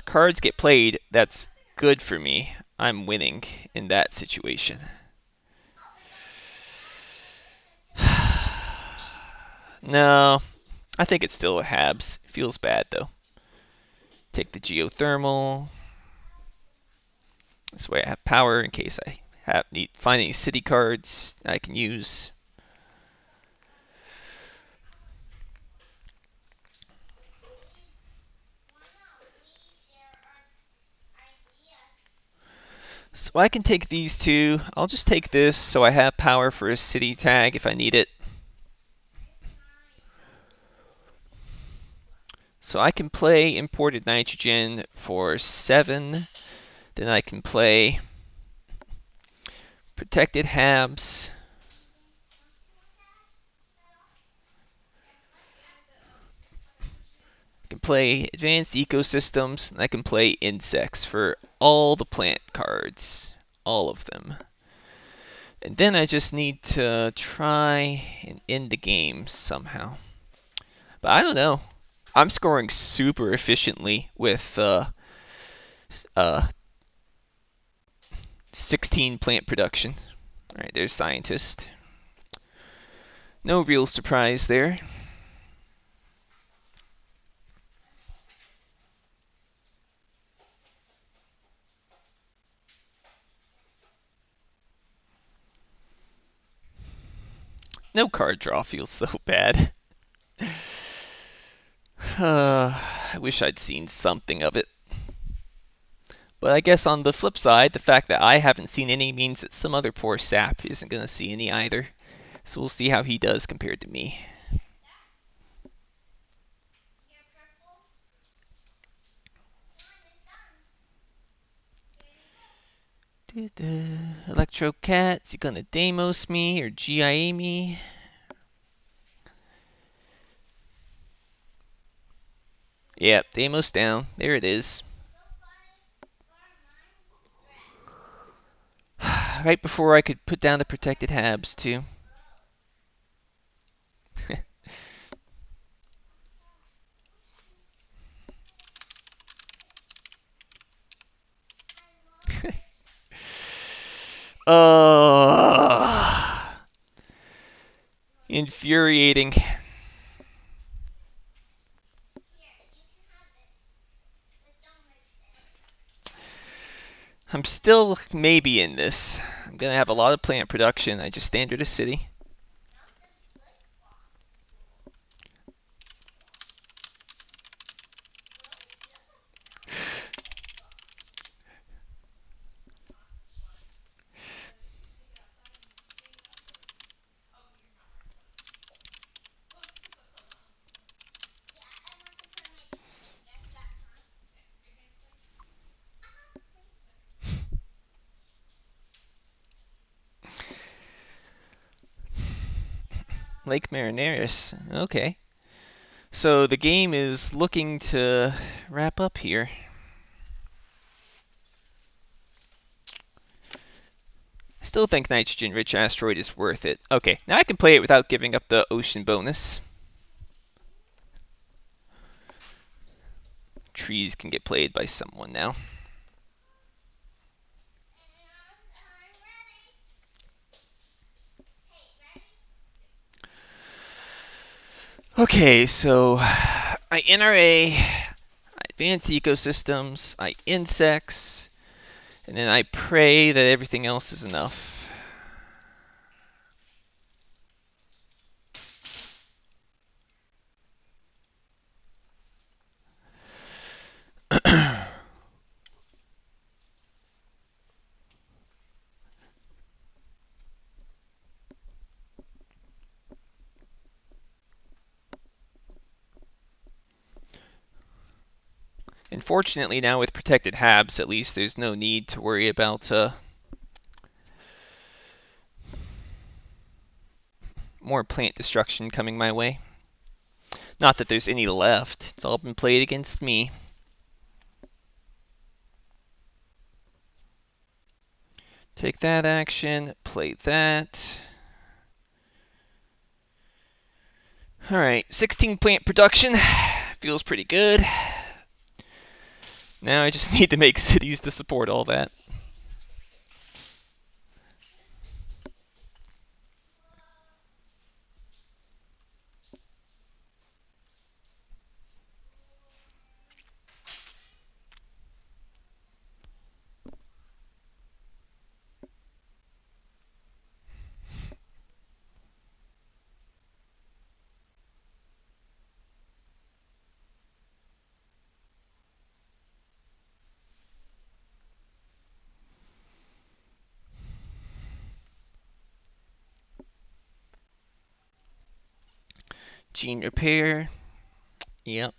cards get played, that's good for me. I'm winning in that situation. No, I think it's still a Habs. Feels bad though. Take the geothermal. This way I have power in case I find any city cards I can use. So I can take these two. I'll just take this so I have power for a city tag if I need it. So I can play imported nitrogen for 7. Then I can play protected Habs. I can play advanced ecosystems, and I can play insects for all the plant cards. All of them. And then I just need to try and end the game somehow. But I don't know. I'm scoring super efficiently with 16 plant production. Alright, there's scientist. No real surprise there. No card draw feels so bad. I wish I'd seen something of it. But I guess on the flip side, the fact that I haven't seen any means that some other poor sap isn't going to see any either. So we'll see how he does compared to me. Electro Cat, is he going to Deimos me or GIA me? Yep, Deimos down. There it is. Right before I could put down the protected Habs, too. Infuriating. I'm still maybe in this. I'm going to have a lot of plant production. I just standard a city. Lake Marineris. Okay. So the game is looking to wrap up here. I still think nitrogen-rich asteroid is worth it. Okay, now I can play it without giving up the ocean bonus. Trees can get played by someone now. Okay, so I NRA, I advance ecosystems, I insects, And then I pray that everything else is enough. And fortunately now with protected habs, at least there's no need to worry about more plant destruction coming my way. Not that there's any left. It's all been played against me. Take that action, play that. Alright, 16 plant production. Feels pretty good. Now I just need to make cities to support all that. Gene repair. Yep.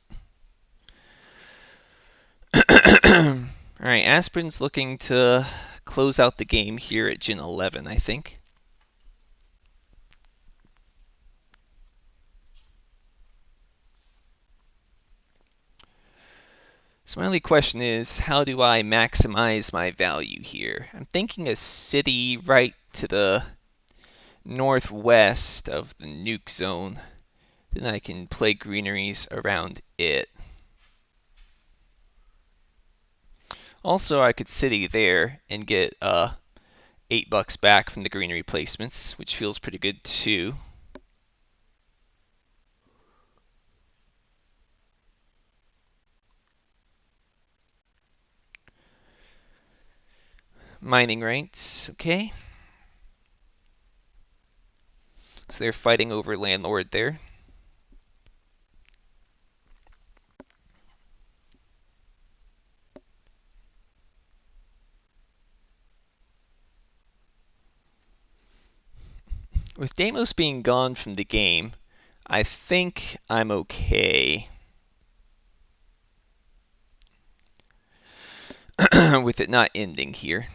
Alright, Aspirin's looking to close out the game here at Gen 11, I think. So my only question is, how do I maximize my value here? I'm thinking a city right to the northwest of the nuke zone. Then I can play greeneries around it. Also, I could city there and get $8 back from the greenery placements, which feels pretty good too. Mining rights, okay. So they're fighting over landlord there. With Deimos being gone from the game, I think I'm okay with it not ending here.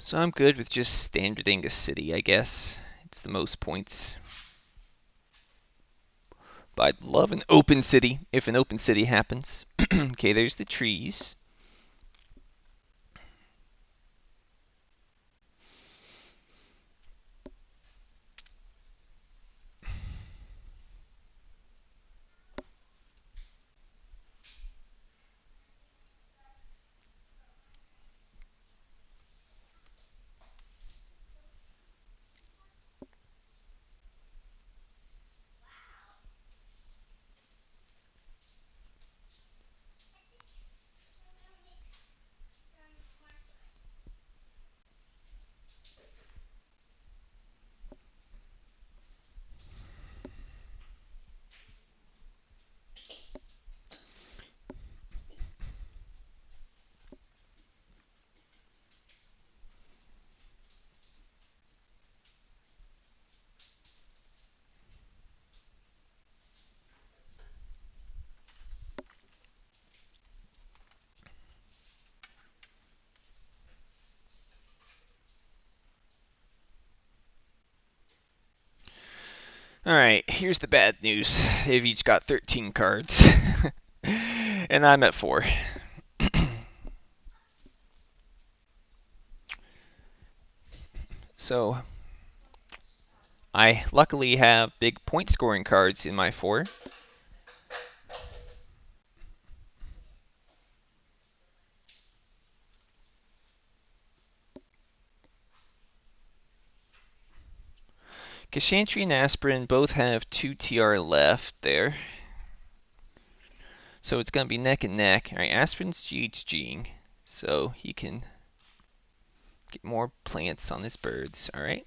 So I'm good with just standarding a city, I guess. It's the most points. But I'd love an open city, if an open city happens. Okay, there's the trees. Alright, here's the bad news. They've each got 13 cards. And I'm at 4. So, I luckily have big point scoring cards in my 4. Kashantri and Aspirin both have 2 TR left there. So it's going to be neck and neck. Alright, Aspirin's GHGing, so he can get more plants on his birds. Alright.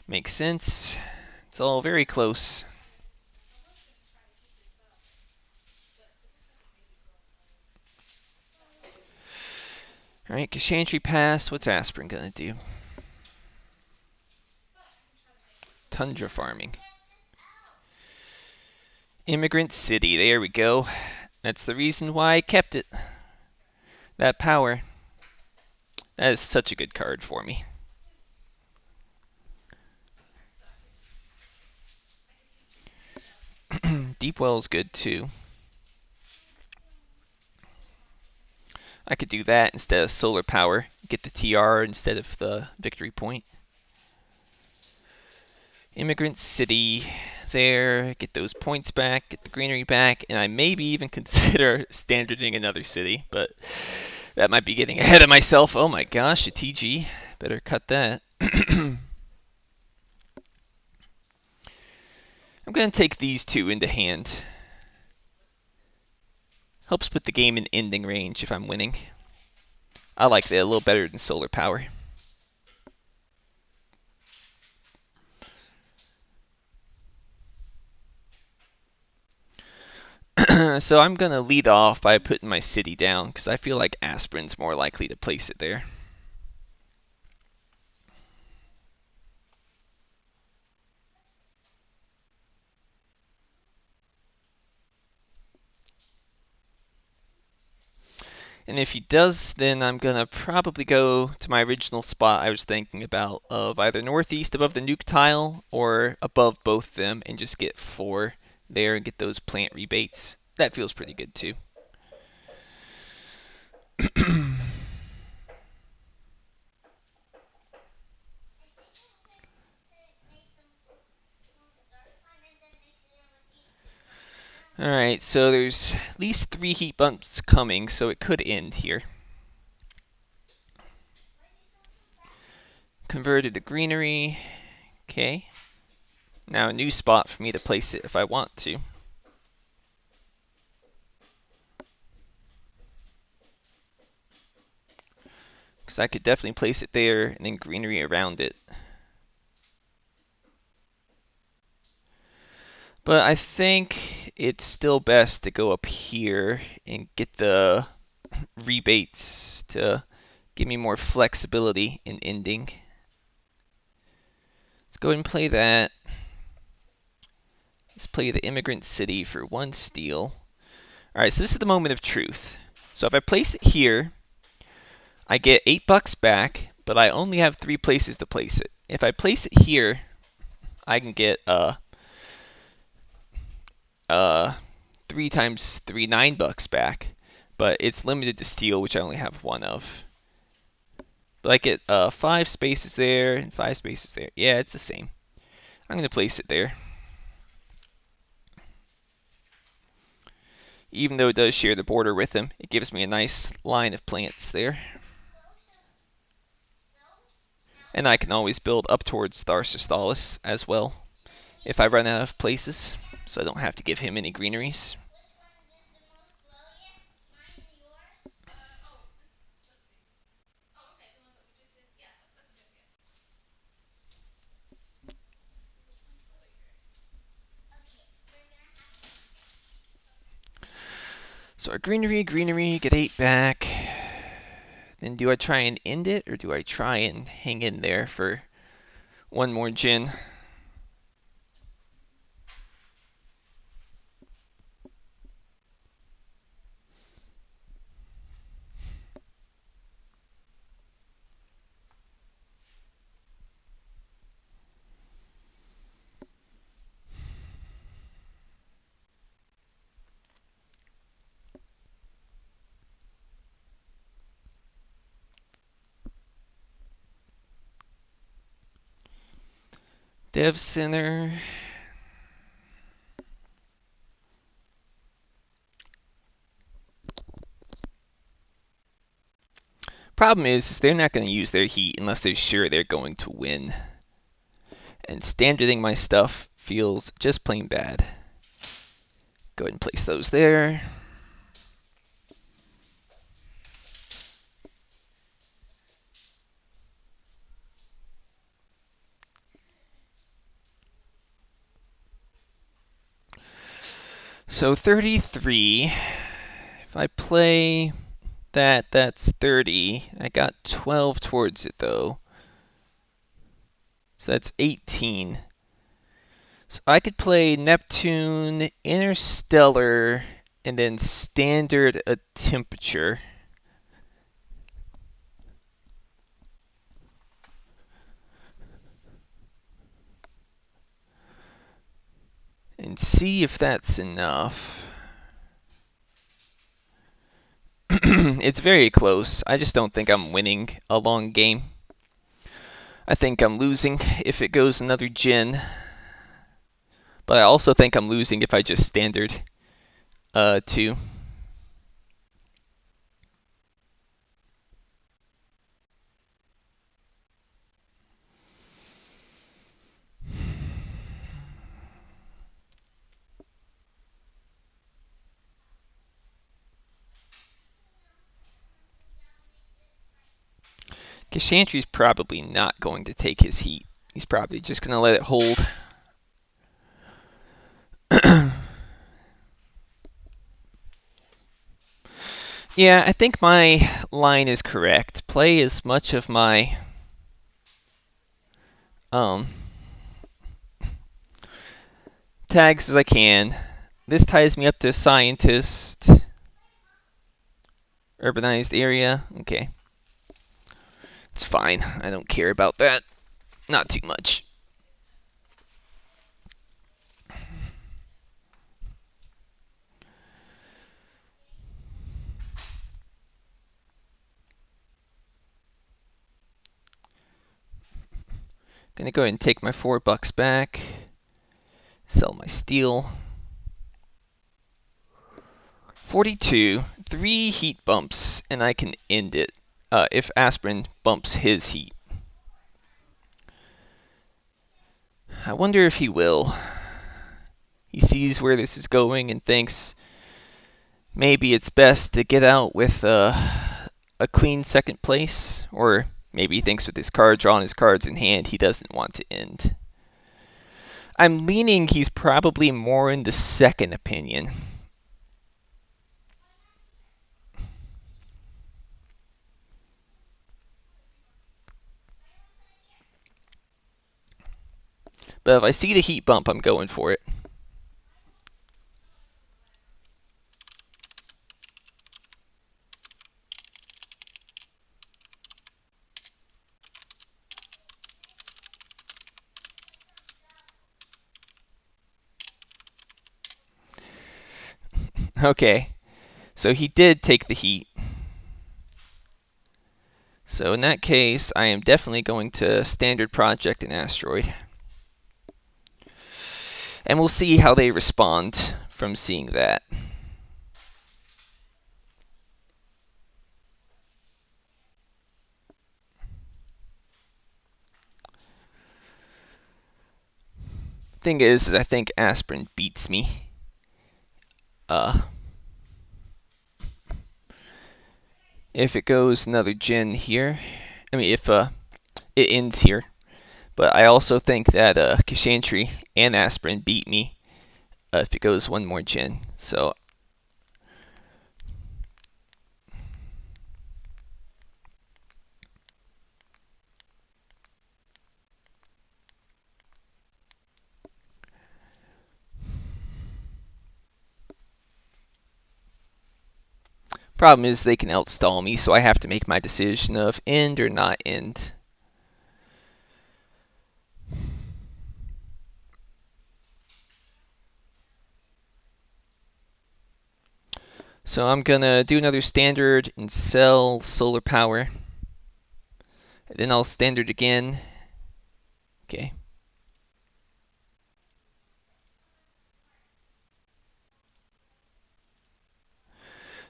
Makes sense. It's all very close. Alright, Kashantri passed. What's Aspirin going to do? Tundra farming. Immigrant City. There we go. That's the reason why I kept it. That power. That is such a good card for me. Deep Well's good too. I could do that instead of solar power. Get the TR instead of the victory point. Immigrant City there. Get those points back. Get the greenery back. And I maybe even consider standarding another city. But that might be getting ahead of myself. Oh my gosh, a TG. Better cut that. I'm going to take these two into hand. Helps put the game in ending range if I'm winning. I like that a little better than solar power. So I'm going to lead off by putting my city down because I feel like Aspirin's more likely to place it there. And if he does, then I'm going to probably go to my original spot I was thinking about of either northeast above the nuke tile or above both them and just get 4 there and get those plant rebates. That feels pretty good too. Alright, so there's at least 3 heat bumps coming, so it could end here. Converted to greenery. Okay. Now a new spot for me to place it if I want to. Because I could definitely place it there and then greenery around it. But I think it's still best to go up here and get the rebates to give me more flexibility in ending. Let's go ahead and play that. Let's play the Immigrant City for 1 steal. Alright, so this is the moment of truth. So if I place it here, I get $8 back, but I only have 3 places to place it. If I place it here, I can get 3 times 3, $9 back, but it's limited to steal, which I only have 1 of. But I get 5 spaces there and 5 spaces there. Yeah, it's the same. I'm going to place it there. Even though it does share the border with them, it gives me a nice line of plants there. And I can always build up towards Tharsistalis as well if I run out of places, so I don't have to give him any greeneries. So our greenery, get 8 back. Then do I try and end it, or do I try and hang in there for 1 more gin? Dev Center. problem is they're not going to use their heat unless they're sure they're going to win. And standarding my stuff feels just plain bad. Go ahead and place those there. So 33. If I play that, that's 30. I got 12 towards it though. So that's 18. So I could play Neptune, Interstellar, and then standard a temperature. And see if that's enough. It's very close. I just don't think I'm winning a long game. I think I'm losing if it goes another gen. But I also think I'm losing if I just standard 2. Kashantry's probably not going to take his heat. He's probably just going to let it hold. Yeah, I think my line is correct. Play as much of my tags as I can. This ties me up to scientist. Urbanized area. Okay. It's fine. I don't care about that. Not too much. Gonna go ahead and take my $4 back. Sell my steel. 42. 3 heat bumps, and I can end it if Aspirin bumps his heat. I wonder if he will. He sees where this is going and thinks maybe it's best to get out with a clean second place, or maybe he thinks with his card drawn, his cards in hand, he doesn't want to end. I'm leaning he's probably more in the second opinion. But if I see the heat bump, I'm going for it. Okay, so he did take the heat. So in that case, I am definitely going to standard project an asteroid. And we'll see how they respond from seeing that. Thing is I think Aspirin beats me. If it goes another gen here, I mean if it ends here, but I also think that Kashantry and Aspirin beat me if it goes one more gen. So problem is they can outstall me, so I have to make my decision of end or not end. So I'm gonna do another standard and sell solar power. And then I'll standard again. Okay.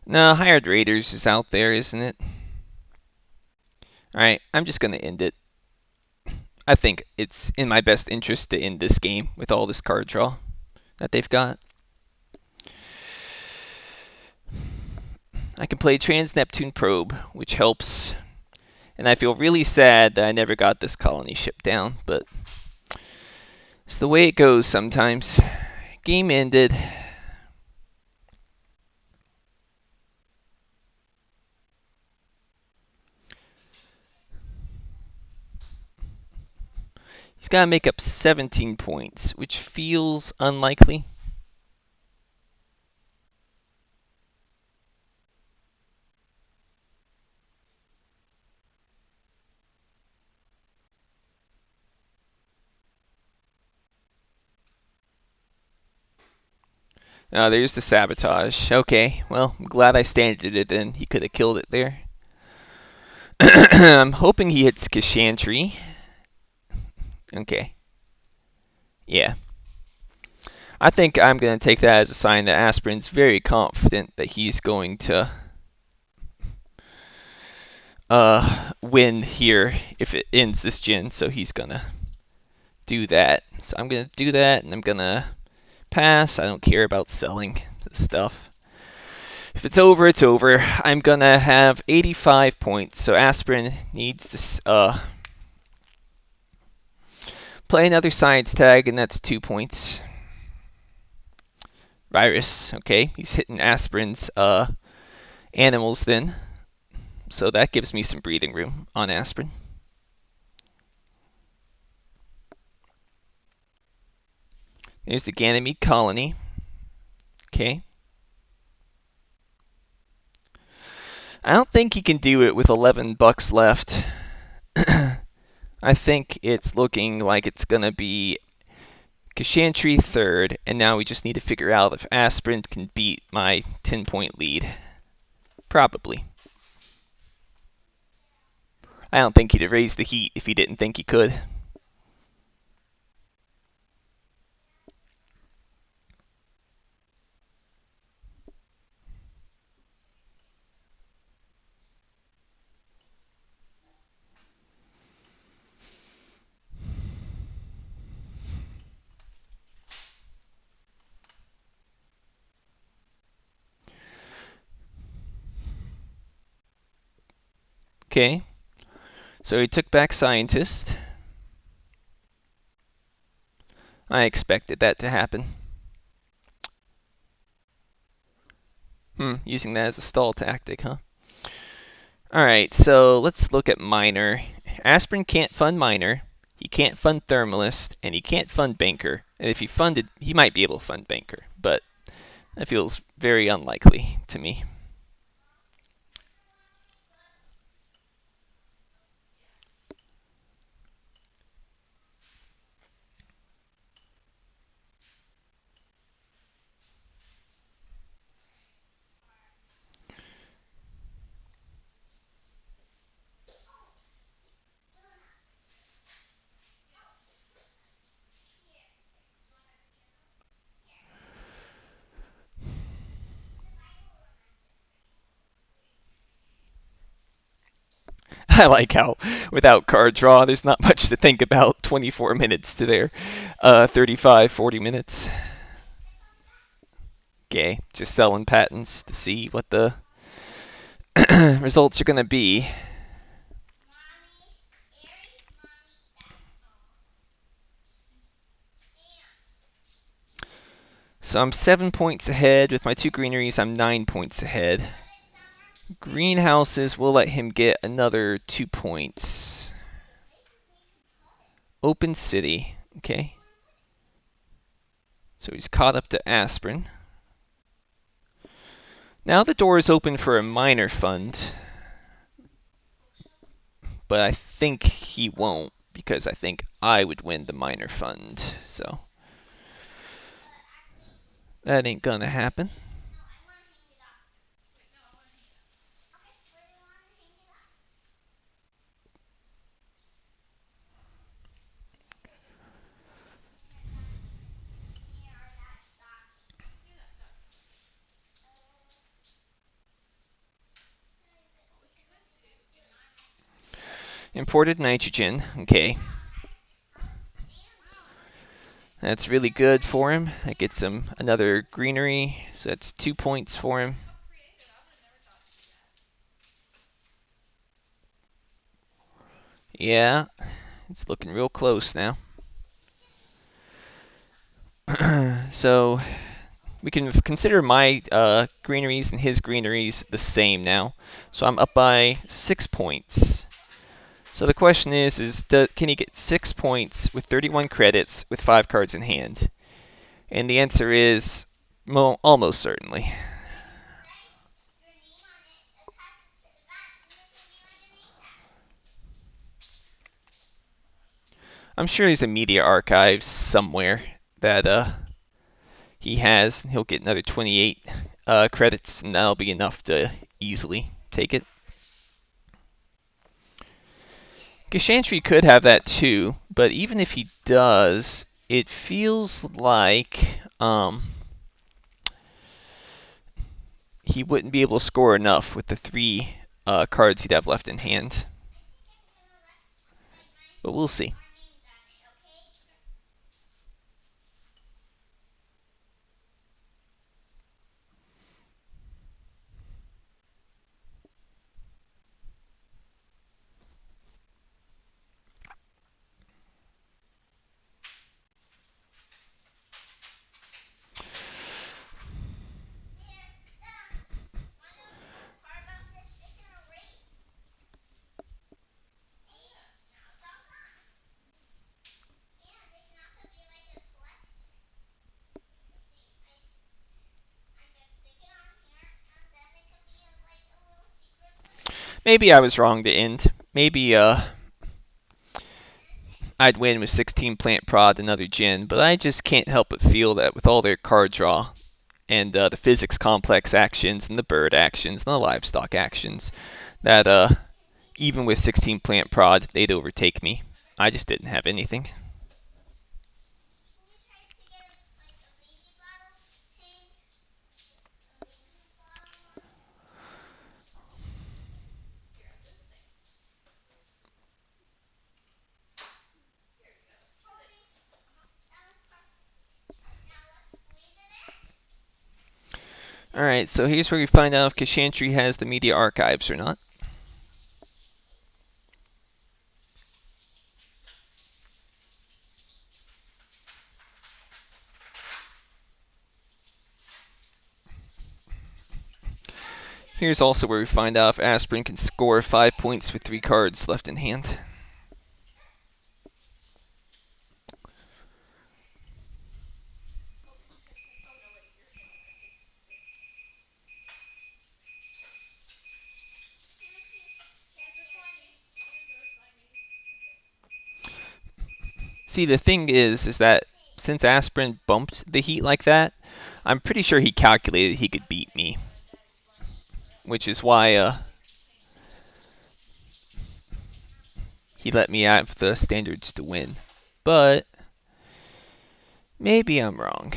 No, Hired Raiders is out there, isn't it? Alright, I'm just going to end it. I think it's in my best interest to end this game with all this card draw that they've got. I can play Trans-Neptune Probe, which helps. And I feel really sad that I never got this colony ship down, but it's the way it goes sometimes. Game ended. He's got to make up 17 points, which feels unlikely. Oh, there's the sabotage. Okay, well, I'm glad I standarded it then. He could have killed it there. I'm hoping he hits Kashantri. Okay. Yeah. I think I'm going to take that as a sign that Aspirin's very confident that he's going to win here if it ends this gen, so he's going to do that. So I'm going to do that, and I'm going to pass. I don't care about selling this stuff. If it's over, it's over. I'm going to have 85 points, so Aspirin needs to play another science tag, and that's 2 points. Virus, okay, he's hitting Aspirin's animals then. So that gives me some breathing room on Aspirin. There's the Ganymede colony. Okay. I don't think he can do it with 11 bucks left. I think it's looking like it's going to be Kashantri third, and now we just need to figure out if Aspirin can beat my 10-point lead. Probably. I don't think he'd have raised the heat if he didn't think he could. Okay. So he took back Scientist. I expected that to happen. Using that as a stall tactic, huh? Alright, so let's look at Miner. Aspirin can't fund Miner, he can't fund Thermalist, and he can't fund Banker. And if he funded, he might be able to fund Banker, but that feels very unlikely to me. I like how, without card draw, there's not much to think about. 24 minutes to their 35, 40 minutes. Okay, just selling patents to see what the results are going to be. So I'm 7 points ahead. With my 2 greeneries, I'm 9 points ahead. Greenhouses will let him get another 2 points. Open City, okay. So he's caught up to Aspirin. Now the door is open for a minor fund. But I think he won't, because I think I would win the minor fund. So that ain't gonna happen. Imported nitrogen. Okay. That's really good for him. That gets him another greenery, so that's 2 points for him. Yeah, it's looking real close now. So we can consider my greeneries and his greeneries the same now. So I'm up by 6 points. So the question is can he get 6 points with 31 credits with 5 cards in hand? And the answer is, well, almost certainly. I'm sure there's a media archive somewhere that he has. He'll get another 28 credits, and that'll be enough to easily take it. Gashantri could have that too, but even if he does, it feels like he wouldn't be able to score enough with the 3 cards he'd have left in hand. But we'll see. Maybe I was wrong to end. Maybe I'd win with 16 plant prod, another gen, but I just can't help but feel that with all their card draw and the physics complex actions and the bird actions and the livestock actions, that even with 16 plant prod, they'd overtake me. I just didn't have anything. Alright, so here's where we find out if Kashantri has the media archives or not. Here's also where we find out if Aspirin can score 5 points with 3 cards left in hand. See, the thing is that since Aspirin bumped the heat like that, I'm pretty sure he calculated he could beat me. Which is why he let me have the standards to win. But maybe I'm wrong.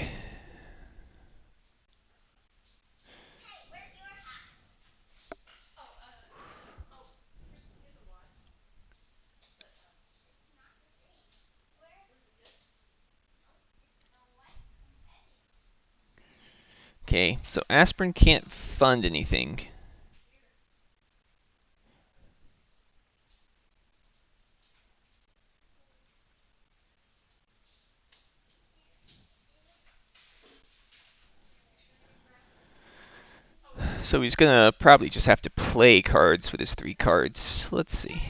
Okay, so Aspirin can't fund anything. So he's gonna probably just have to play cards with his 3 cards. Let's see.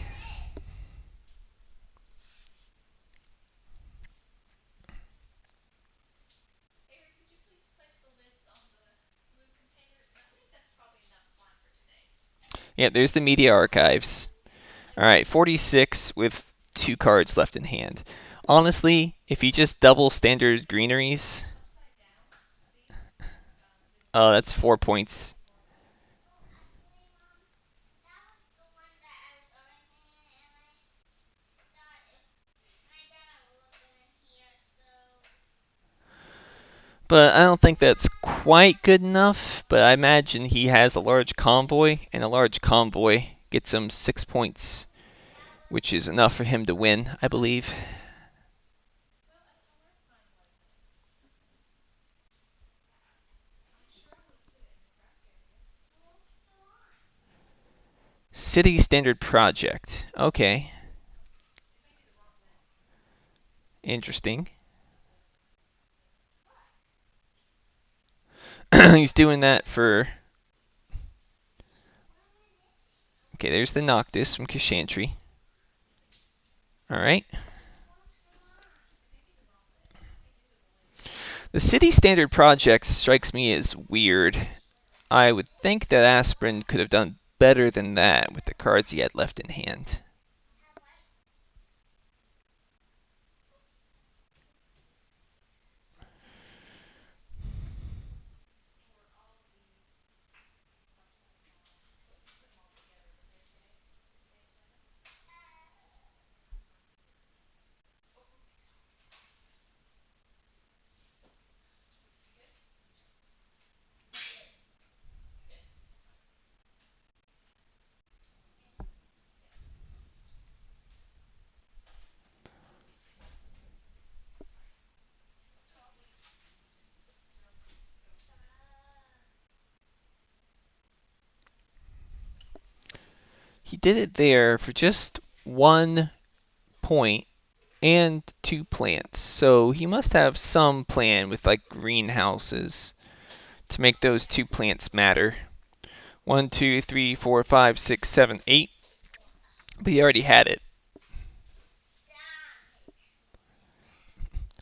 Yeah, there's the media archives. Alright, 46 with 2 cards left in hand. Honestly, if he just double standard greeneries, oh, that's 4 points. But I don't think that's quite good enough. But I imagine he has a large convoy, and a large convoy gets him 6 points which is enough for him to win, I believe. City Standard Project. Okay. Interesting. He's doing that for... Okay, there's the Noctis from Kashantri. Alright. The City Standard Project strikes me as weird. I would think that Aspirin could have done better than that with the cards he had left in hand. He did it there for just 1 point and 2 plants. So he must have some plan with like greenhouses to make those 2 plants matter. 1, 2, 3, 4, 5, 6, 7, 8. But he already had it.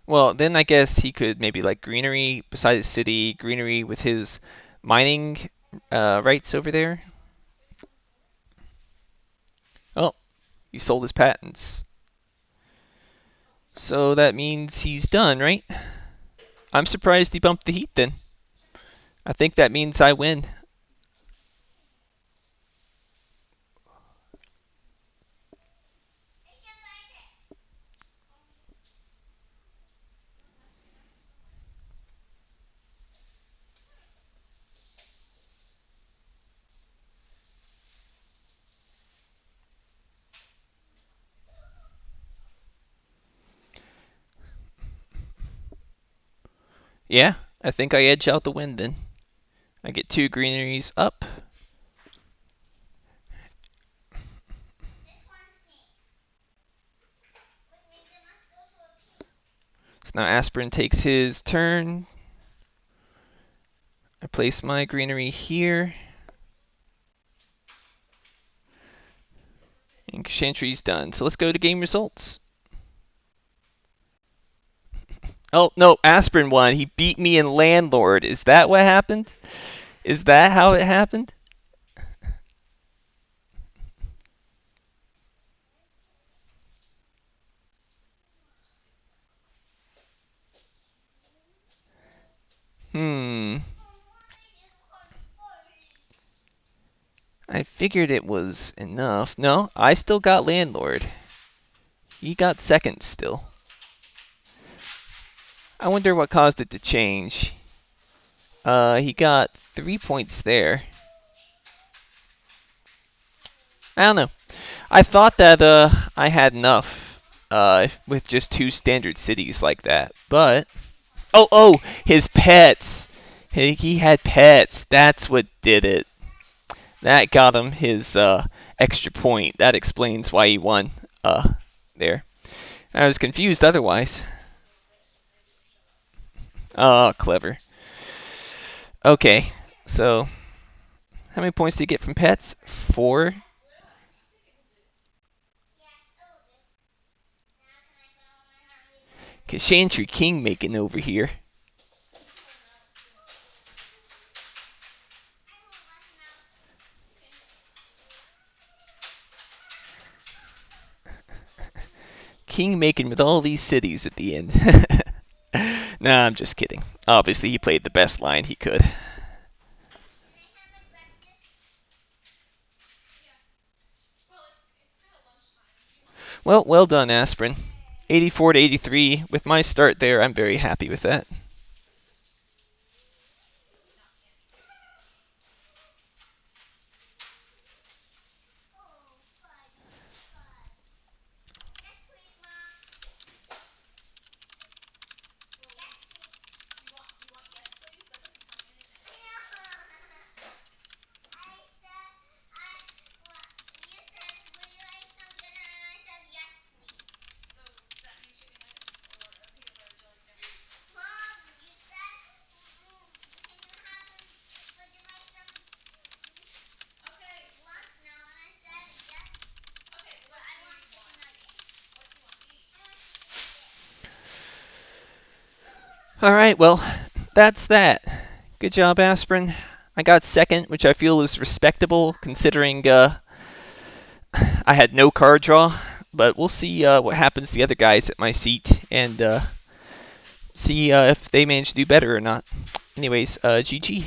Well, then I guess he could maybe like greenery beside the city, greenery with his mining rights over there. Oh, he sold his patents. So that means he's done, right? I'm surprised he bumped the heat then. I think that means I win. Yeah, I think I edge out the win then. I get 2 greeneries up. So now Aspirin takes his turn. I place my greenery here. And Kashantry's done. So let's go to game results. Oh, no, Aspirin won. He beat me in Landlord. Is that what happened? Is that how it happened? I figured it was enough. No, I still got Landlord. He got second still. I wonder what caused it to change. He got 3 points there. I don't know. I thought that I had enough with just 2 standard cities like that, but oh, his pets. He had pets. That's what did it. That got him his extra point. That explains why he won there. I was confused otherwise. Oh, clever. Okay, so how many points did he get from pets? 4. Kashantri King making over here. King making with all these cities at the end. Nah, I'm just kidding. Obviously, he played the best line he could. Well done, Aspirin. 84 to 83. With my start there, I'm very happy with that. All right, well, that's that. Good job, Aspirin. I got second, which I feel is respectable considering I had no card draw. But we'll see what happens to the other guys at my seat and see if they manage to do better or not. Anyways, GG.